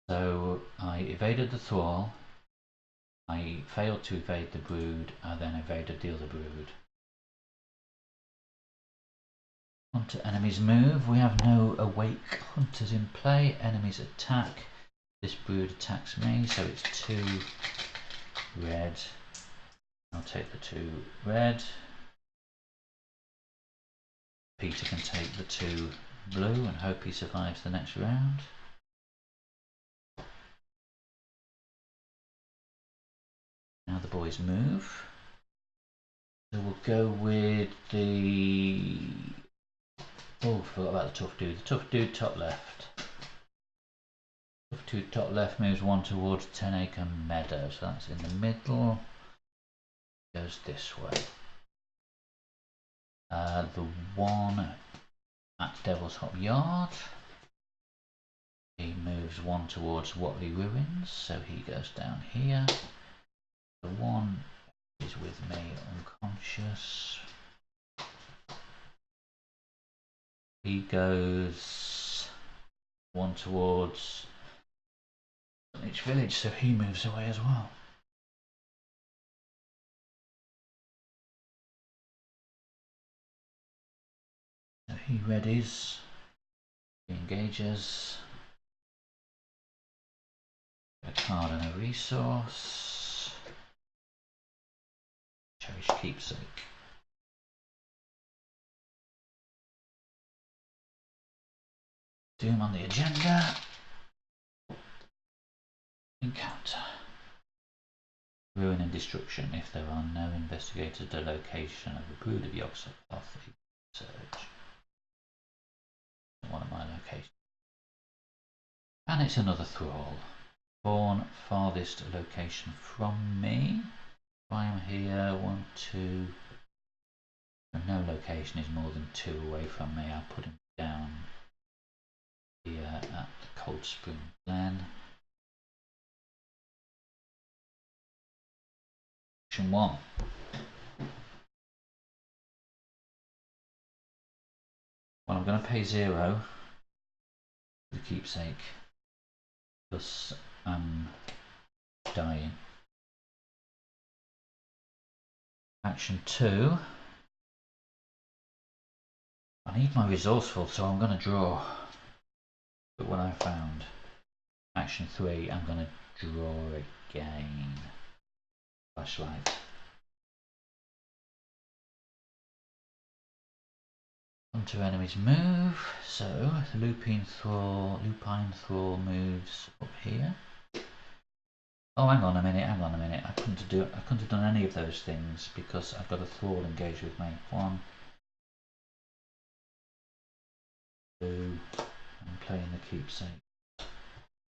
So I evaded the thrall, I failed to evade the brood, I then evaded the other brood. On to enemies move. We have no awake hunters in play. Enemies attack. This brood attacks me, so it's 2 red. I'll take the 2 red. Peter can take the 2 blue and hope he survives the next round. Now the boys move. So we'll go with the... Oh, I forgot about the tough dude. The tough dude top left. To top left moves one towards 10 Acre Meadow, so that's in the middle. Goes this way. The one at Devil's Hop Yard, he moves one towards Watley Ruins, so he goes down here. The one is with me unconscious. He goes one towards each village, so he moves away as well. So he readies, he engages. A card and a resource. Cherish Keepsake. Doom on the agenda. Encounter. Ruin and destruction. If there are no investigators, the location of the brood of Yog-Sothoth search. One of my locations. And it's another thrall. Born farthest location from me. If I am here, 1, 2. No location is more than 2 away from me. I'll put him down here at the Cold Spring Glen. Action 1. Well, I'm going to pay 0 for the keepsake, plus I'm dying. Action 2. I need my resourceful, so I'm going to draw. But what I found. Action 3, I'm going to draw again. Flashlight. Onto enemies move. So Lupine Thrall moves up here. Oh, hang on a minute. I couldn't have done any of those things because I've got a thrall engaged with me. 1, 2. I'm playing the keepsake. I'm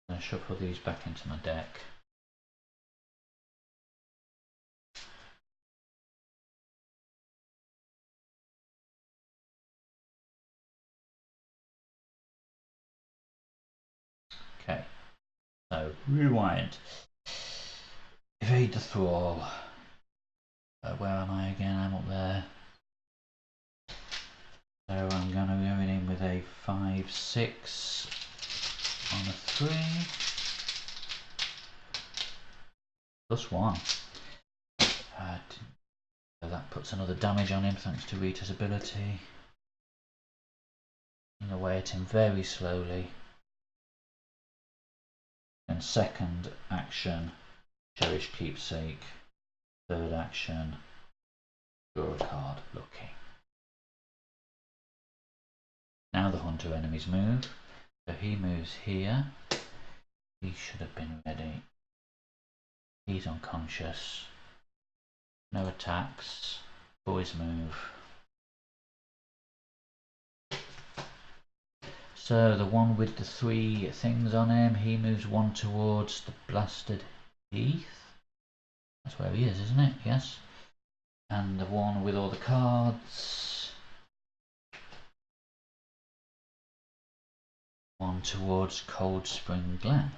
going to shuffle these back into my deck. Okay, so rewind. Evade the thrall. Where am I again? I'm up there. So I'm going to go in with a 5, 6 on a 3. +1. So that puts another damage on him thanks to Rita's ability. Eating away at him very slowly. And second action, Cherish Keepsake. Third action, draw a card, lucky. Now the hunter enemies move. So he moves here. He should have been ready. He's unconscious. No attacks. Boys move. So the one with the 3 things on him, he moves 1 towards the blasted heath. That's where he is, isn't it? Yes. And the one with all the cards, 1 towards Cold Spring Glen.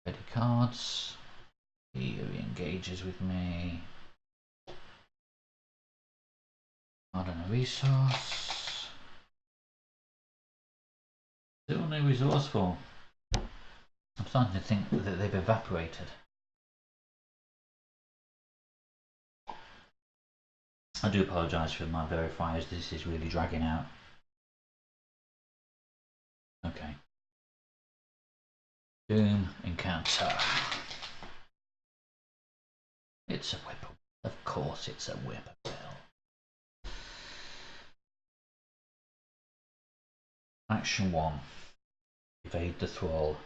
Ready cards. He engages with me. Not on a resource. Still no resourceful. I'm starting to think that they've evaporated. I do apologise for my verifiers, this is really dragging out. Okay. Doom encounter. It's a whippoorwill. Of course it's a whippoorwill. Action 1. Evade the thrall.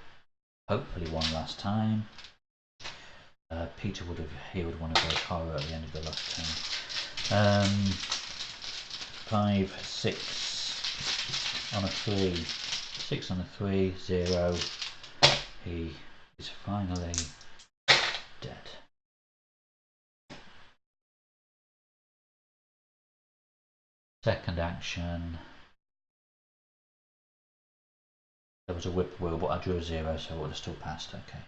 Hopefully one last time. Peter would have healed one of those horror at the end of the last turn. 5, 6 on a 3, 6 on a 3, 0. He is finally dead. Second action. There was a whippoorwill, but I drew a 0, so I would have still passed. Okay.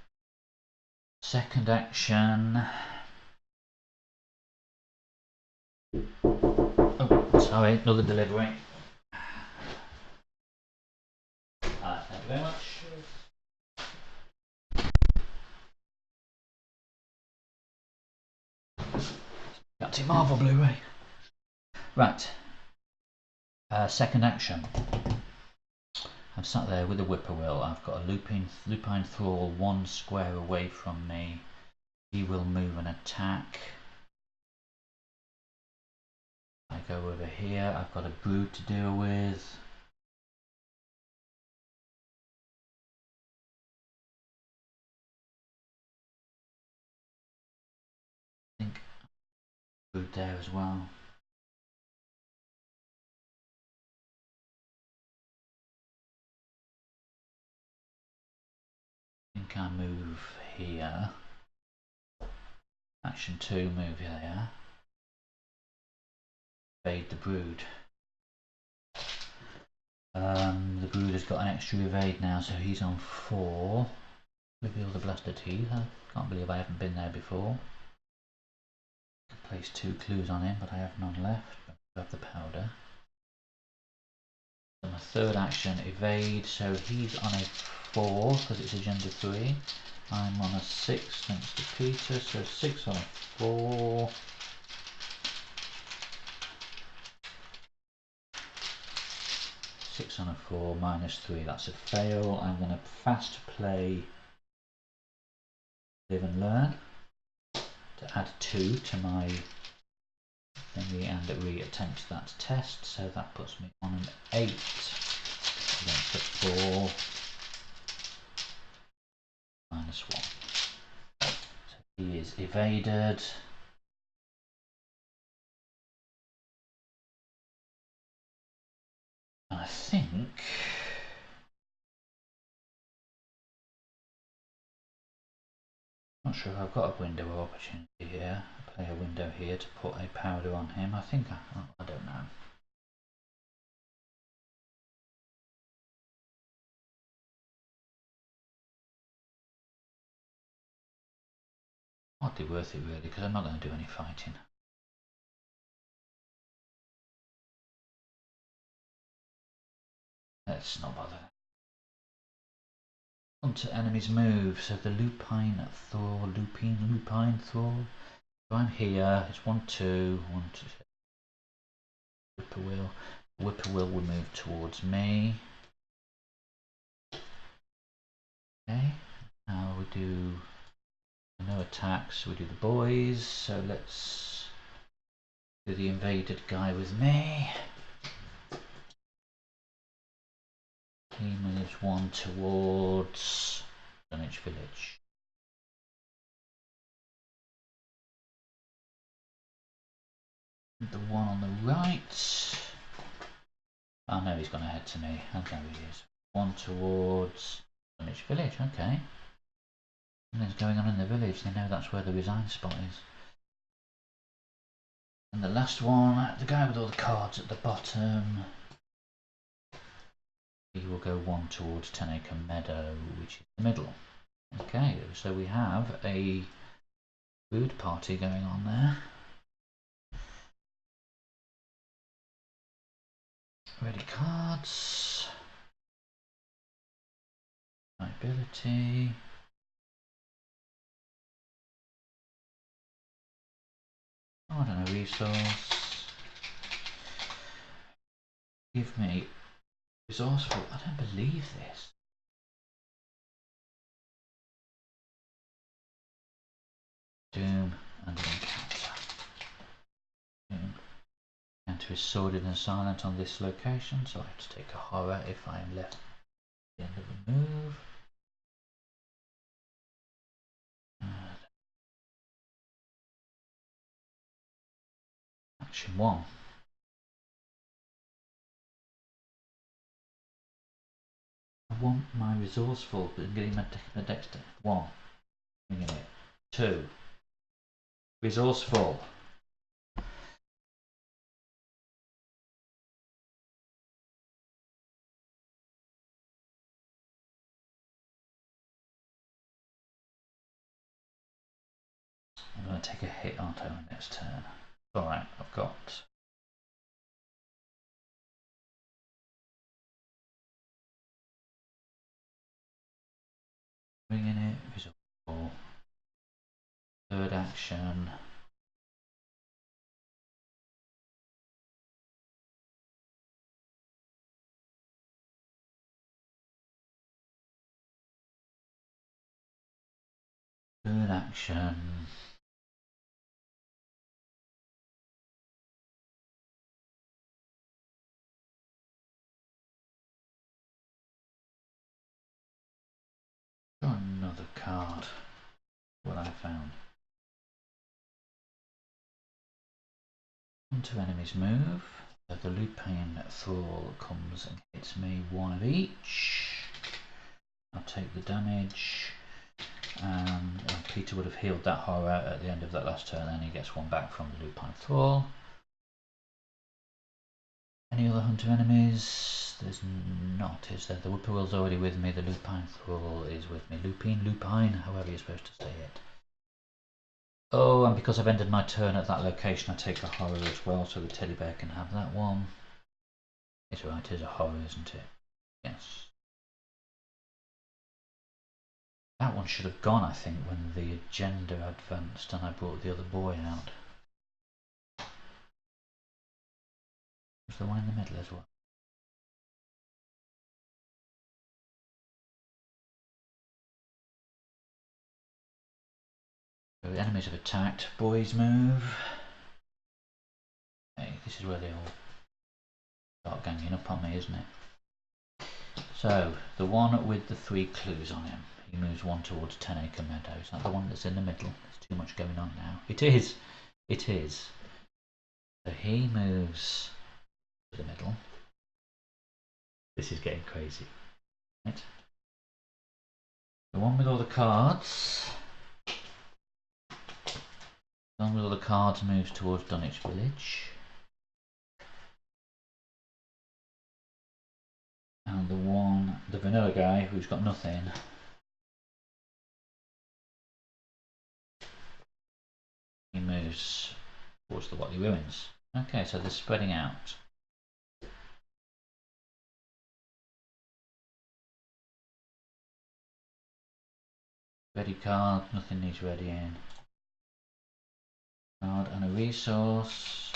Second action. Oh, sorry, another delivery. Thank you very much. Captain Marvel Blu-ray. Right. Second action. I'm sat there with a whippoorwill. I've got a lupine thrall 1 square away from me. He will move and attack. I go over here. I've got a brood to deal with. I think brood there as well. I think I move here. Action 2, move here. Evade the brood. The brood has got an extra evade now, so he's on 4. Reveal the blaster teeth. I can't believe I haven't been there before. I can place 2 clues on him, but I have none left. I have the powder. So my third action, evade. So he's on a 4 because it's agenda 3. I'm on a 6 thanks to Peter. So 6 on a 4. Six on a 4 minus 3. That's a fail. I'm going to fast play Live and Learn to add 2 to my thingy and re-attempt that test. So that puts me on an 8 against the 4 minus 1. So he is evaded. And I think not sure if I've got a window of opportunity here. I play a window here to put a powder on him. I think I don't know. Hardly worth it really, because I'm not going to do any fighting. Let's not bother. On to enemies move. So the lupine thrall. So I'm here. It's 1, 2, 1, 2. Whippoorwill. Whippoorwill will move towards me. Okay. Now we do no attacks. We do the boys. So let's do the invaded guy with me. He moves 1 towards Dunwich Village. The one on the right. Oh no, he's gone ahead to me. Okay, he is. 1 towards Dunwich Village. Okay. Something's going on in the village. They know that's where the resign spot is. And the last one, the guy with all the cards at the bottom. He will go 1 towards 10 Acre Meadow, which is the middle. Okay, so we have a food party going on there. Ready cards. Ability. Oh, I don't know, resource. Give me resourceful. I don't believe this. Doom and an encounter. Doom. Encounter is sordid and silent on this location, so I have to take a horror if I am left at the end of the move. Action 1. I want my resourceful, but I'm getting my dexter. 1. Bringing it. 2. Resourceful. I'm going to take a hit, aren't I, on next turn? Alright, I've got... Bringing it, resourceful. Third action. Third action. Draw another card. What I found. Onto enemy's move. So the Lupine Thrall comes and hits me 1 of each. I'll take the damage. And Peter would have healed that horror at the end of that last turn, and he gets 1 back from the Lupine Thrall. Any other hunter enemies? There's not, is there? The Whippoorwill's already with me, the Lupine Thrall is with me. Lupine, however you're supposed to say it. Oh, and because I've ended my turn at that location, I take a horror as well, so the teddy bear can have that one. It's right, it is a horror, isn't it? Yes. That one should have gone, I think, when the agenda advanced and I brought the other boy out. Was there one in the middle as well? So the enemies have attacked. Boys move. Okay, this is where they all start ganging up on me, isn't it? So, the one with the 3 clues on him. He moves 1 towards 10 Acre Meadow. Is that the one that's in the middle? There's too much going on now. It is! It is. So he moves to the middle. This is getting crazy. Right? The one with all the cards. The one with all the cards moves towards Dunwich Village. And the vanilla guy who's got nothing, he moves towards the Whatley Ruins. Okay, so they're spreading out. Ready card, nothing needs readying. Card and a resource.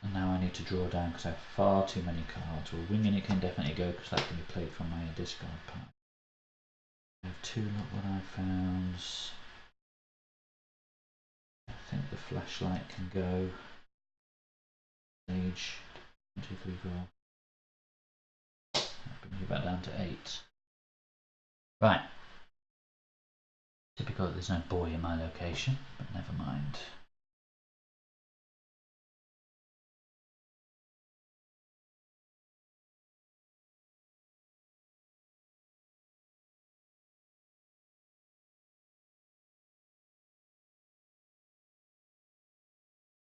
And now I need to draw down because I have far too many cards. Well, winging it can definitely go because that can be played from my discard pile. I have 2 look what I found. I think the flashlight can go. Stage 1, 2, 3, 4. That brings you back down to 8. Right. Typical that there's no boy in my location, but never mind.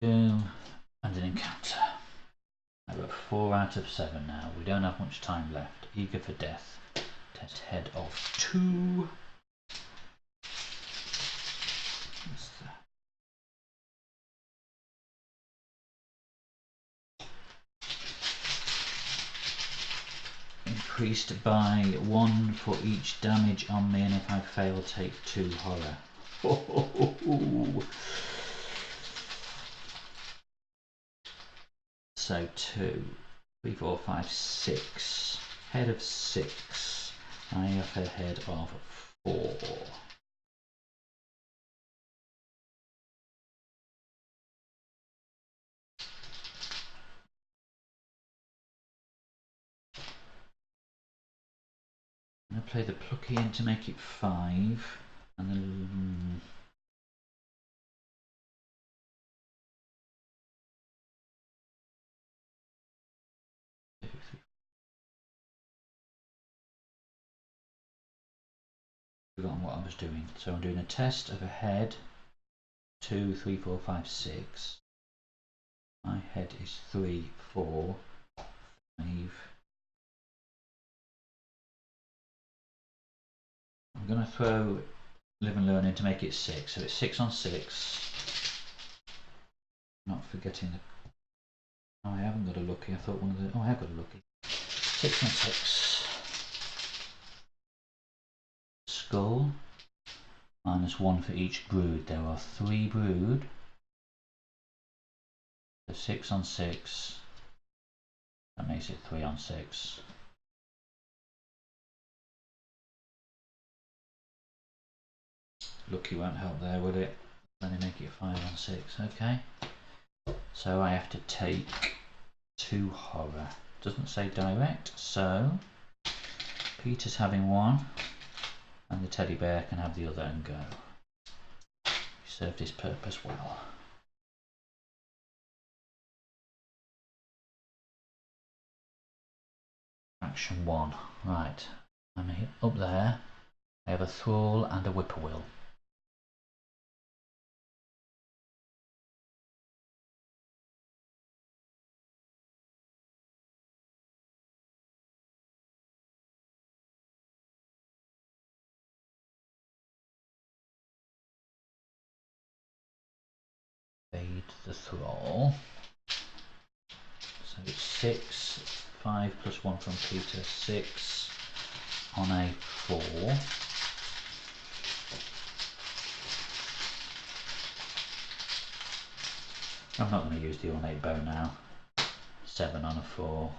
Doom and an encounter. I've got 4 out of 7 now. We don't have much time left. Eager for death. Test head of 2. What's that? Increased by 1 for each damage on me, and if I fail, take 2 horror. So 2, 3, 4, 5, 6. Head of 6. I have a head of 4. I'm going to play the plucky in to make it 5, and then forgotten what I was doing. So I'm doing a test of a head. 2, 3, 4, 5, 6. My head is 3, 4, 5. I'm going to throw live and learn in to make it 6. So it's 6 on 6. Not forgetting the. Oh, I haven't got a lucky. I thought one of the. Oh, I have got a lucky. 6 on 6. Skull. -1 for each brood. There are 3 brood. So 6 on 6. That makes it 3 on 6. Lucky won't help there, will it? Only make it 5 on 6. Okay. So I have to take 2 horror. Doesn't say direct, so Peter's having 1, and the teddy bear can have the other and go. He served his purpose well. Action 1. Right. I'm up there. I have a thrall and a whippoorwill. Evade the thrall. So it's 6, 5 plus 1 from Peter, 6 on a 4. I'm not going to use the ornate bow now. 7 on a 4.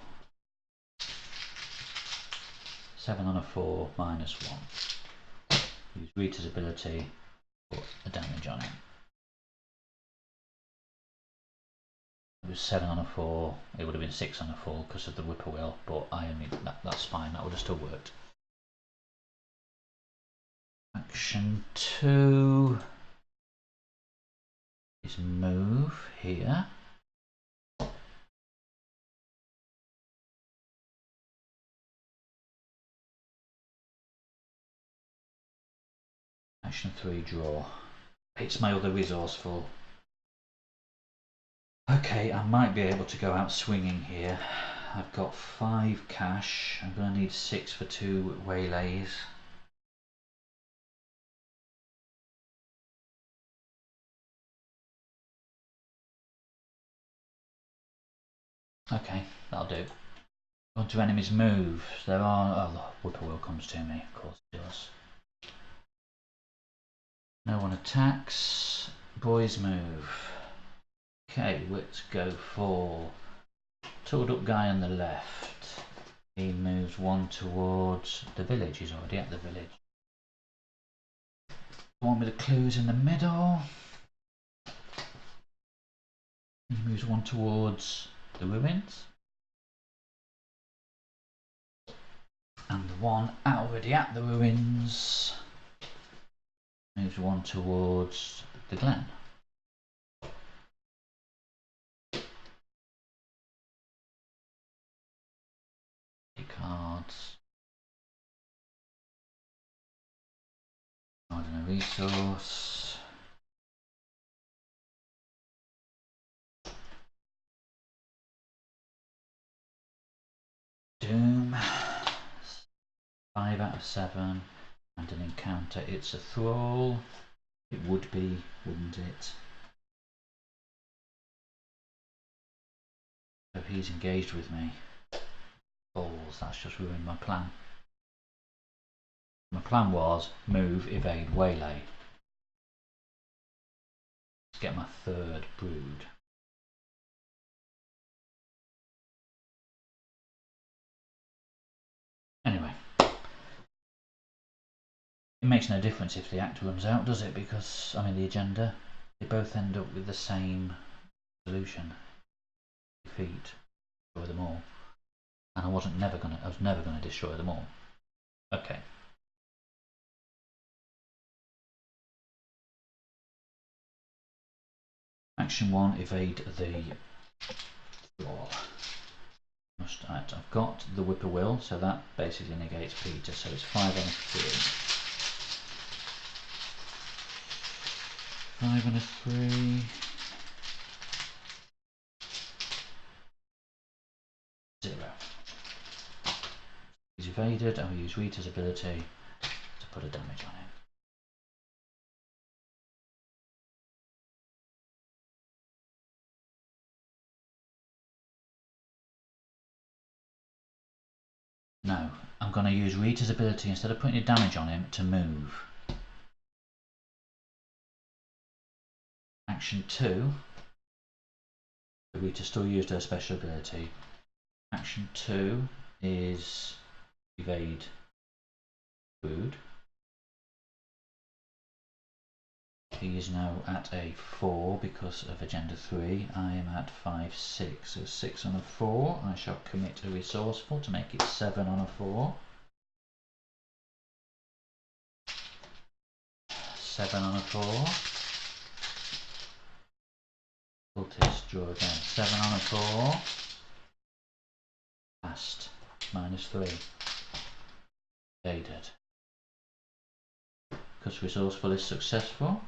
7 on a 4 -1. Use Rita's ability, put a damage on it. It was 7 on a 4, it would have been 6 on a 4 because of the whippoorwill, but that's fine, that would have still worked. Action 2 is move here. Action 3, draw. It's my other resourceful. Okay, I might be able to go out swinging here. I've got 5 cash. I'm going to need 6 for 2 waylays. Okay, that'll do. On to enemies' moves. There are. Oh, the whippoorwill comes to me. Of course it does. No one attacks. Boys move. Okay, let's go for tooled up guy on the left. He moves 1 towards the village. He's already at the village. One with the clues in the middle. He moves 1 towards the ruins. And the one already at the ruins moves 1 towards the glen. Cards. Card and a resource. Doom. 5 out of 7. And an encounter. It's a thrall. It would be, wouldn't it? So he's engaged with me. Balls, that's just ruined my plan. My plan was move, evade, waylay. Let's get my 3rd brood. Anyway. It makes no difference if the act runs out, does it? Because, I mean, the agenda, they both end up with the same solution. Defeat. Destroy them all. And I was never gonna destroy them all. Okay. Action 1, evade the wall. I've got the whippoorwill, so that basically negates Peter, so it's 5 on a 3. 5 and a 3. 0. He's evaded. I'll use Rita's ability to put a damage on him. No, I'm going to use Rita's ability instead of putting a damage on him to move. Action 2. Rita still used her special ability. Action 2 is evade food. He is now at a 4 because of agenda 3. I am at 5, 6. So 6 on a 4. I shall commit a resourceful to make it 7 on a 4. 7 on a 4. Cultist, draw again. 7 on a 4. Passed. -3. Evaded. Because resourceful is successful.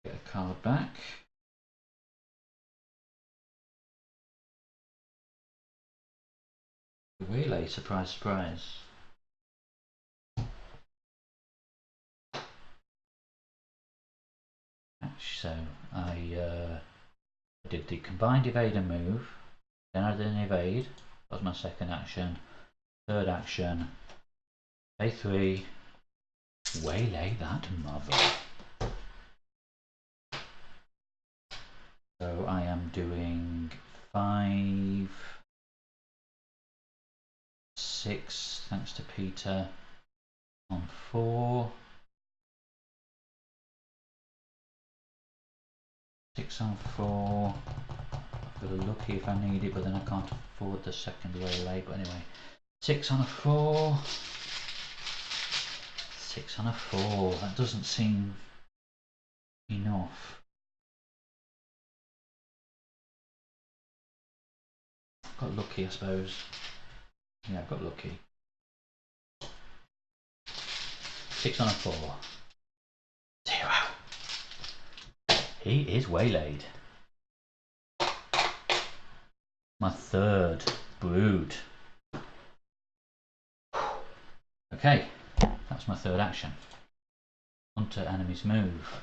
Get a card back. Relay, surprise, surprise. So I did the combined evade and move, then I did an evade, that was my second action. Third action, A3, waylay that mother. So I am doing 5, 6, thanks to Peter, on 4. 6 on 4. I've got a lucky if I need it, but then I can't afford the second waylay. But anyway, 6 on a 4. 6 on a 4. That doesn't seem enough. Got lucky, I suppose. Yeah, I got lucky. 6 on a 4. 0. He is waylaid. My third brood. Okay, that's my third action. Hunter enemies move.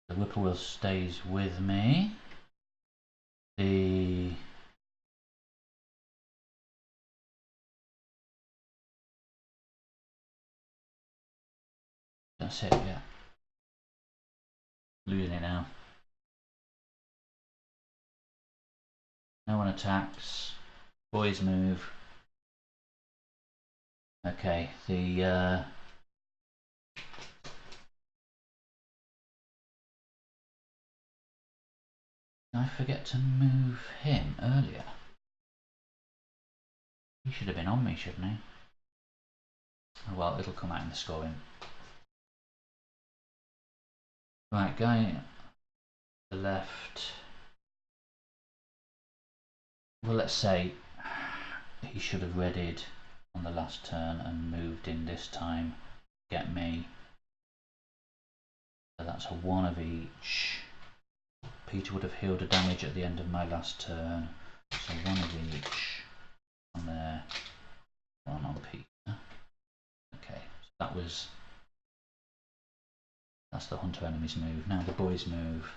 The whippoorwill stays with me. That's it, yeah. Losing it now. No one attacks. Boys move. Okay, I forget to move him earlier. He should have been on me, shouldn't he? Oh well, it'll come out in the scoring. Right, guy to the left. Well, let's say he should have readied on the last turn and moved in this time. Get me. So that's a 1 of each. Peter would have healed a damage at the end of my last turn. So 1 of each. On there. 1 on Peter. Okay, so that's the hunter enemy's move. Now the boys move.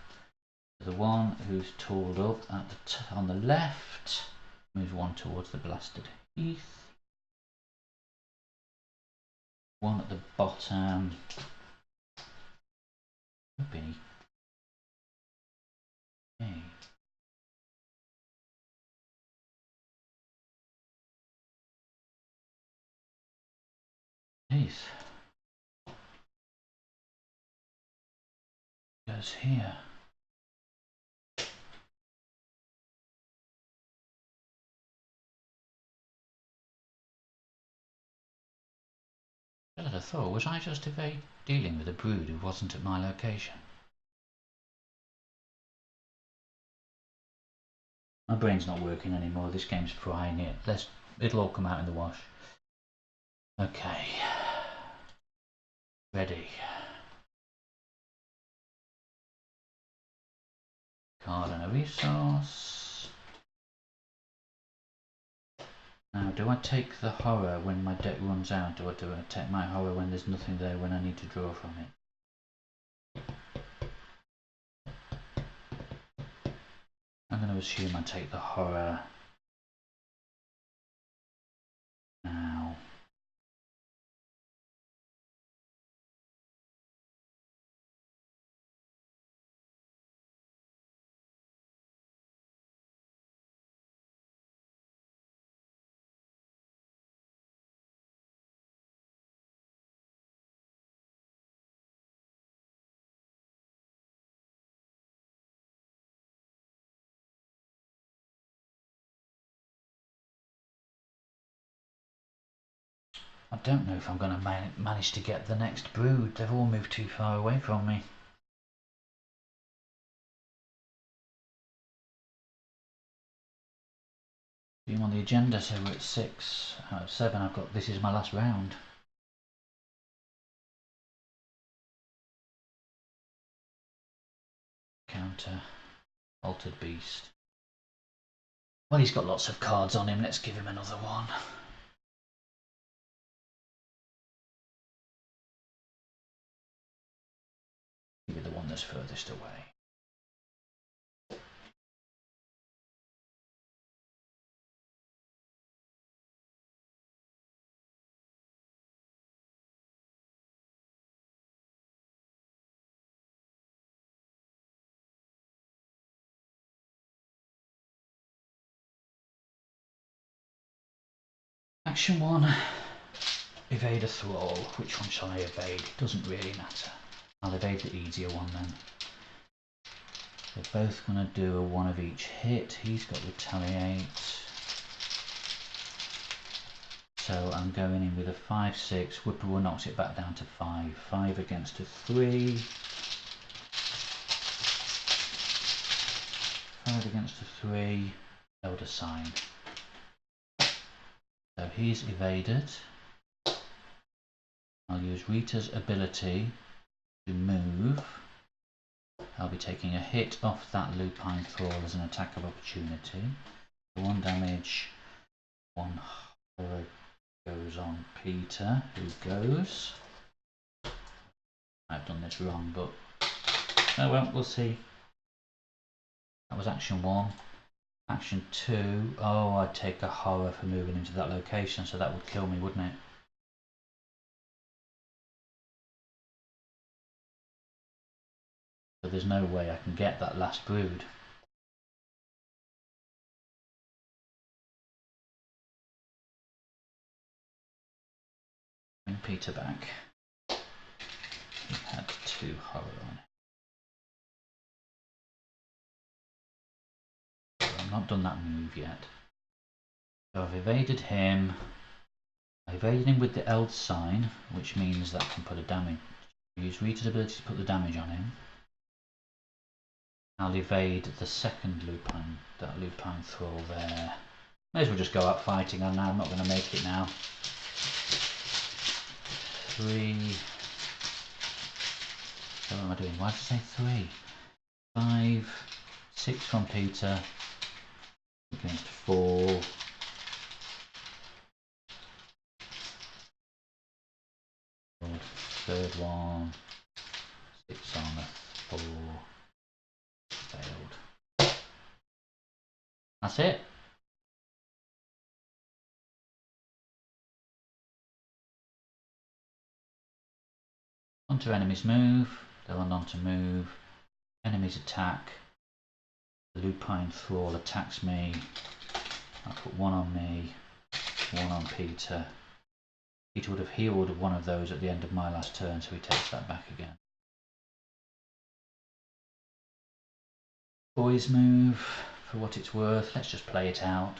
The one who's tooled up at on the left moves 1 towards the blasted heath. 1 at the bottom. Benny. Hey. Jeez. Goes here. I'd have thought, was I just dealing with a brood who wasn't at my location? My brain's not working anymore. This game's frying it. It'll all come out in the wash. Okay. Ready. card and a resource. Now, do I take the horror when my deck runs out, or do I take my horror when there's nothing there when I need to draw from it? I'm going to assume I take the horror now. I don't know if I'm going to manage to get the next brood. They've all moved too far away from me. I'm on the agenda, so we're at 6 out of 7. I've got, this is my last round. Counter, Altered Beast. Well, he's got lots of cards on him. Let's give him another one. Give me the one that's furthest away. Action 1. Evade a thrall. Which one shall I evade? It doesn't really matter. I'll evade the easier one then. They're both going to do a one of each hit. He's got retaliate. So I'm going in with a 5/6. Whippoorwill knocks it back down to 5. 5 against a 3. 5 against a 3. Elder Sign. So he's evaded. I'll use Rita's ability to move. I'll be taking a hit off that Lupine Thrall as an attack of opportunity. 1 damage, 1 horror goes on Peter, who goes. I've done this wrong, but oh well, we'll see. That was action 1. Action 2, oh, I'd take a horror for moving into that location, so that would kill me, wouldn't it? So there's no way I can get that last brood. Bring Peter back. He had 2 horror on it. So I've not done that move yet. So I've evaded him. I evaded him with the Eld Sign, which means that can put a damage. Use Rita's ability to put the damage on him. I'll evade the second Lupine, that Lupine Thrall there. May as well just go out fighting, and I'm not going to make it now. 3. So what am I doing? Why did I say 3? 5, 6 from Peter against 4. Third one, 6 on a 4. Failed. That's it. Onto enemies move. They're on to move. Enemies attack. The Lupine Thrall attacks me. I'll put 1 on me, 1 on Peter. Peter would have healed one of those at the end of my last turn, so he takes that back again. Boys move, for what it's worth. Let's just play it out.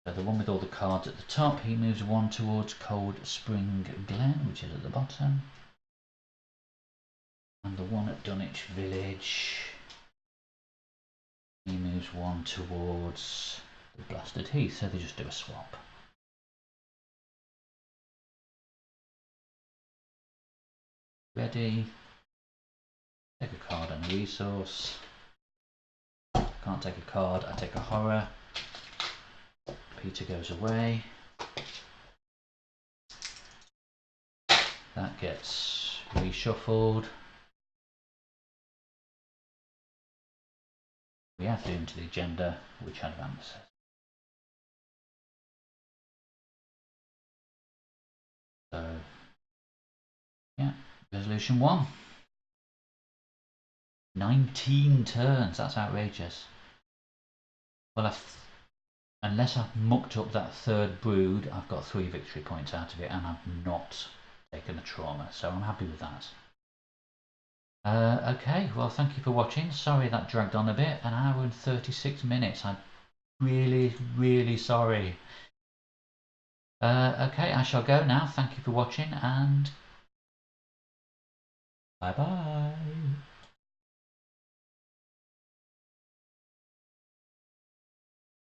So the one with all the cards at the top, he moves 1 towards Cold Spring Glen, which is at the bottom. And the one at Dunwich Village, he moves 1 towards the Blasted Heath, so they just do a swap. Ready? Take a card and a resource. Can't take a card, I take a horror. Peter goes away. That gets reshuffled. We add Doom to the agenda, which advances. So, yeah, resolution 1. 19 turns, that's outrageous. Well, unless I've mucked up that third brood, I've got 3 victory points out of it and I've not taken a trauma, so I'm happy with that. Okay, well, thank you for watching. Sorry that dragged on a bit, an hour and 36 minutes. I'm really sorry. Okay, I shall go now. Thank you for watching and bye bye.